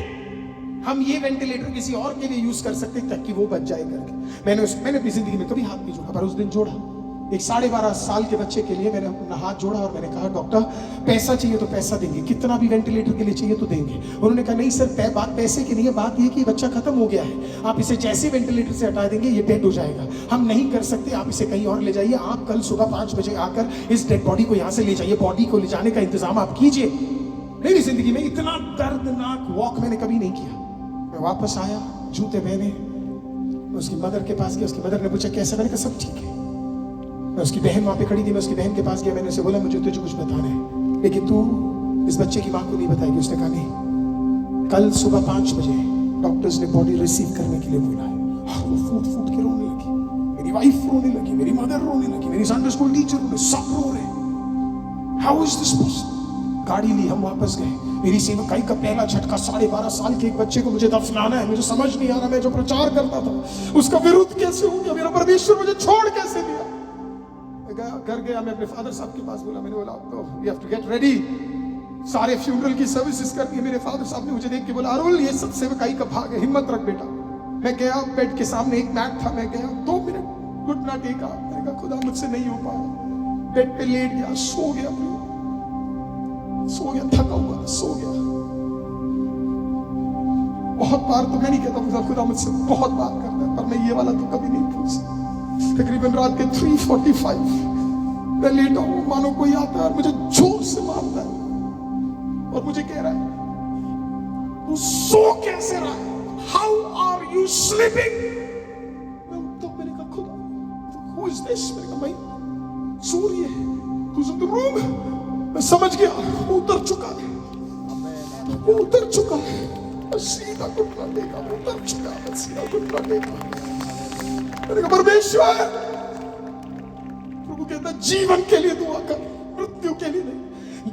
हम ये वेंटिलेटर किसी और के लिए यूज कर सकते ताकि वो बच जाए करके। मैंने अपनी जिंदगी में कभी हाथ नहीं जोड़ा, पर उस दिन जोड़ा। एक 12.5 साल के बच्चे के लिए मैंने अपना हाथ जोड़ा और मैंने कहा डॉक्टर पैसा चाहिए तो पैसा देंगे, कितना भी वेंटिलेटर के लिए चाहिए तो देंगे। उन्होंने कहा नहीं सर, बात पैसे की नहीं है, बात ये कि बच्चा खत्म हो गया है, आप इसे जैसे वेंटिलेटर से हटा देंगे ये डेड हो जाएगा, हम नहीं कर सकते, आप इसे कहीं और ले जाइए। आप कल सुबह 5 बजे आकर इस डेड बॉडी को यहाँ से ले जाइए, बॉडी को ले जाने का इंतजाम आप कीजिए। मेरी जिंदगी में इतना दर्दनाक वॉक मैंने कभी नहीं किया। मैं वापस आया, जूते पहने, उसकी मदर के पास गया। उसकी मदर ने पूछा कैसा? मैंने कहा सब ठीक है। मैं उसकी बहन वहां पे खड़ी थी, मैं उसकी बहन के पास गया। मैंने उसे बोला मुझे तुझे कुछ बताना है, लेकिन तू इस बच्चे की मां को नहीं बताएगी। उसने कहा नहीं, कल सुबह 5 बजे डॉक्टर्स ने बॉडी रिसीव करने के लिए बोला है। वो फूट फूट के रोने लगी, मेरी वाइफ रोने लगी, मेरी मदर रोने लगी, मेरी संडे स्कूल टीचर रोने, सब रो रहे। How is this possible? गाड़ी ली, हम वापस गए। मेरी सेवकाई का पहला झटका, 12.5 साल के एक बच्चे को मुझे दफनाना है। मुझे समझ नहीं आ रहा, मैं जो प्रचार करता था उसका विरुद्ध कैसे हो गया? मेरा परमेश्वर मुझे छोड़ कैसे दिया? घर गया, मैं अपने फादर साहब के पास बोला, मैंने बोला तो we have to get ready. सारे फ्यूनरल की सर्विसेज करनी है। मेरे फादर साहब ने मुझे देख के बोला, अरुल ये सब सेवकाई का भाग है, हिम्मत रख बेटा। मैं गया, बेड के सामने एक मैट था, मैं गया 2 मिनट घुटना टेका, मैंने कहा खुदा मुझसे नहीं हो पाया। बेड पे लेट गया, सो गया, थका हुआ सो गया। बहुत बार तो मैं नहीं कहता खुदा मुझसे बहुत बात करता है, पर मैं ये वाला तो कभी नहीं भूल सकता। तकरीबन रात के 3:45 मैं लेटा हूं, मानो कोई आता है और मुझे जोर से मारता है और मुझे कह रहा है तू सो कैसे रहा है, हाउ आर यू स्लीपिंग। तो मैंने कहा खुदा हु इज दिस, मैंने कहा भाई सूर्य है, तू इन द रूम। मैं समझ गया वो उतर चुका है, वो उतर चुका है। सीधा घुटना टेका, उतर चुका है, सीधा घुटना टेका। मैंने कहा परमेश्वर, प्रभु कहता जीवन के लिए दुआ कर, मृत्यु के लिए नहीं।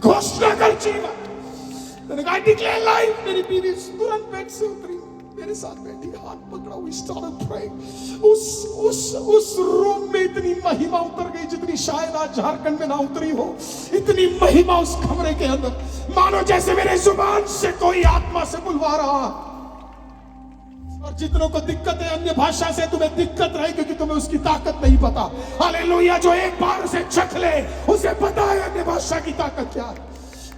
घोषणा कर जीवन। मैंने कहा I declare life। मेरी बीवी तुरंत बेड से उतरी, मेरे साथ बैठी, हाथ पकड़ा, we started praying। उस रूम में इतनी महिमा उतर गई जितनी शायद आज झारखंड में ना उतरी हो। इतनी महिमा उस कमरे के अंदर, मानो जैसे मेरे जुबान से कोई आत्मा से बुलवा रहा। और जितनों को दिक्कत है अन्य भाषा से, तुम्हें दिक्कत रही क्योंकि तुम्हें उसकी ताकत नहीं पता। हालेलुया, जो एक बार उसे चख ले उसे पता है अन्य भाषा की ताकत क्या है।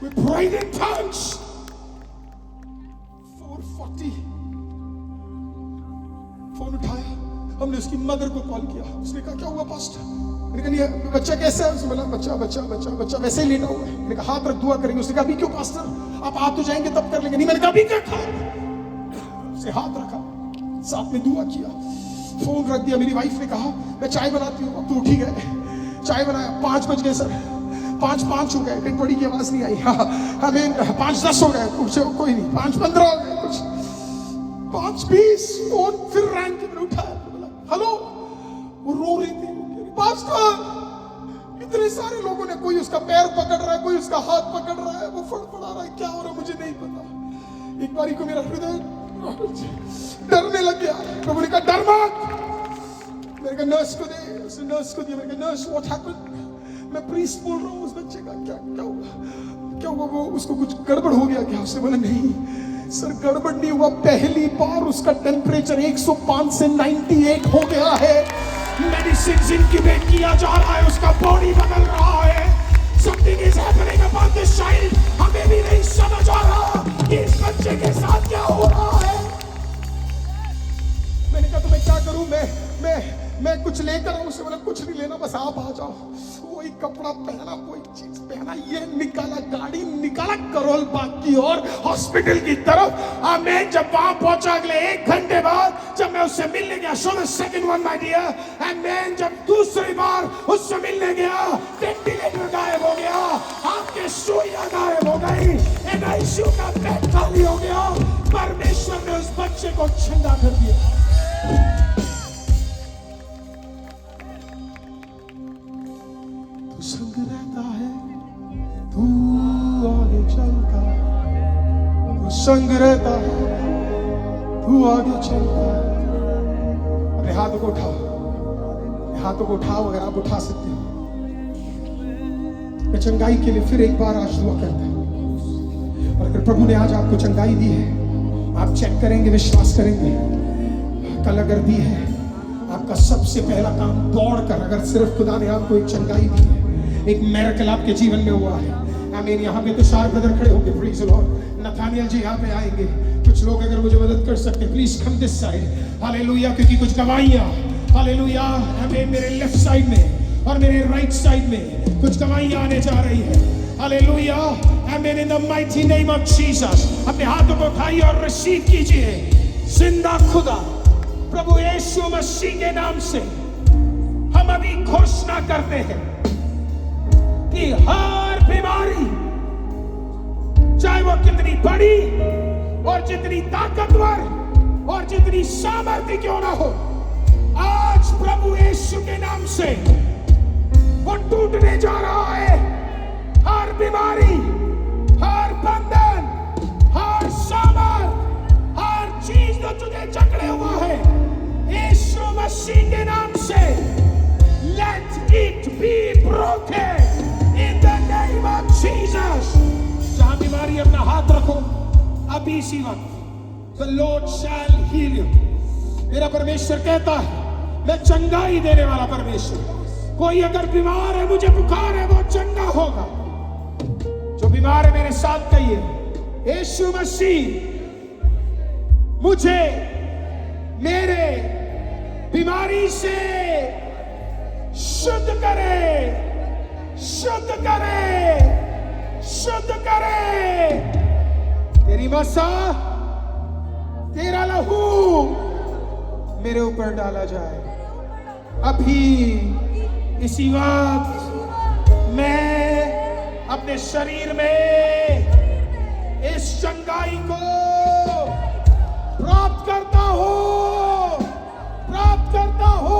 We prayed in tongues। 4:40 phone उठाया, हमने उसकी मदर को कॉल किया। उसने कहा क्या हुआ पास्टर। मैंने कहा नहीं बच्चा कैसा है। उसने बोला बच्चा वैसे ही लेटा हुआ है। मैंने कहा हाथ रख दुआ करेंगे। उसने कहा अभी क्यों पास्टर, आप आ तो जाएंगे तब कर लेंगे। नहीं, मैंने कहा अभी क्या खा। उसे हाथ रखा, साथ में दुआ किया, फोन रख दिया। मेरी वाइफ ने कहा मैं चाय बनाती हूँ। अब तो उठी गए, चाय बनाया। 5 बज गए सर, 5:05 हो गए। बड़ी की आवाज नहीं आई। हमें 5:10 हो गए, कुछ कोई नहीं। 5:15 हो गए, कुछ 5:20 फोन फिर रैंक के मैंने उठाया, बोला हेलो। वो रो रही थी, पास्टर इतने सारे लोगों ने, कोई उसका पैर पकड़ रहा है, कोई उसका हाथ पकड़ रहा है, वो फड़फड़ा रहा है, क्या हो रहा है मुझे नहीं पता। एक बारी को मेरा हृदय डरने लग गया। प्रभु ने कहा डर मत। मैंने कहा नर्स को दे, उसने नर्स को दिया। मैंने कहा नर्स व्हाट हैपेंड। मैं प्रीस्ट बोल रहा हूँ उस बच्चे का, क्या हुआ वो, उसको कुछ गड़बड़ हो गया क्या। उसने बोला नहीं सर गड़बड़ नहीं हुआ, पहली बार उसका टेम्परेचर 105 से 98 हो गया है। मेडिसिन इंक्यूबेट किया जा रहा है, उसका बॉडी बदल रहा है। Something is happening about this child. हमें भी नहीं समझ आ रहा कि इस बच्चे के साथ क्या हो रहा है। मैंने कहा तो मैं क्या करूं, मैं कुछ लेकर आऊं। उसने बोला कुछ नहीं लेना, बस आप आ जाओ। कोई कपड़ा पहना, कोई चीज पहना, ये निकाला, गाड़ी निकाला करोल बाग की और हॉस्पिटल की तरफ। मैं जब वहां पहुंचा अगले 1 घंटे बाद, जब मैं उससे मिलने गया, show the second one my dear, and मैं जब दूसरी बार उससे मिलने गया, वेंटिलेटर गायब हो गया, आपके सुइयां गायब हो गई, एनआईसीयू का बेड खाली हो गया। परमेश्वर ने उस बच्चे को जिंदा कर दिया। तू संग रहता है, तू आगे चलता है, तू संग रहता है, तू आगे चलता है। अपने हाथों को उठाओ, हाथों को उठाओ अगर आप उठा सकते हो। मैं चंगाई के लिए फिर एक बार आज दुआ करता हूं। और अगर प्रभु ने आज आपको चंगाई दी है, आप चेक करेंगे, विश्वास करेंगे। कल अगर दी है, आपका सबसे पहला काम दौड़कर, अगर सिर्फ खुदा ने आपको एक चंगाई दी है, एक मिरेकल आपके जीवन में हुआ है। आमीन। यहाँ पे तो 4 ब्रदर खड़े होंगे, प्लीज लॉर्ड। नथानियल जी यहाँ पे आएंगे। कुछ लोग अगर मुझे मदद कर सकते, please come this side. Hallelujah, क्योंकि कुछ गवाहियां, हालेलुया, हमें मेरे लेफ्ट साइड में और मेरे राइट साइड में कुछ गवाहियां आने जा रही है। हालेलुया, आमीन। In the mighty name of Jesus, अपने हाथों को उठाइए और रिसीव कीजिए। जिंदा खुदा प्रभु यीशु मसीह के नाम से हम अभी घोषणा करते हैं कि हर बीमारी, चाहे वो कितनी बड़ी और जितनी ताकतवर और जितनी सामर्थ्य क्यों ना हो, आज प्रभु यीशु के नाम से वो टूटने जा रहा है। हर बीमारी, हर बंधन, हर सामर्थ, हर चीज जो तुझे जकड़े हुआ है, यीशु मसीह के नाम से let it be broken in the name of Jesus। जहां भी रखो अभी इसी वक्त। The Lord shall heal you। मेरा परमेश्वर कहता है मैं चंगाई देने वाला परमेश्वर। कोई अगर बीमार है, मुझे बुखार है, वो चंगा होगा। जो बीमार है मेरे साथ कहिए, यीशु मसीह मुझे मेरे बीमारी से शुद्ध करे, शुद्ध करे, शुद्ध करे। तेरी मसा, तेरा लहू मेरे ऊपर डाला जाए अभी इसी वक्त। मैं अपने शरीर में इस चंगाई को प्राप्त करता हूं, प्राप्त करता हूं।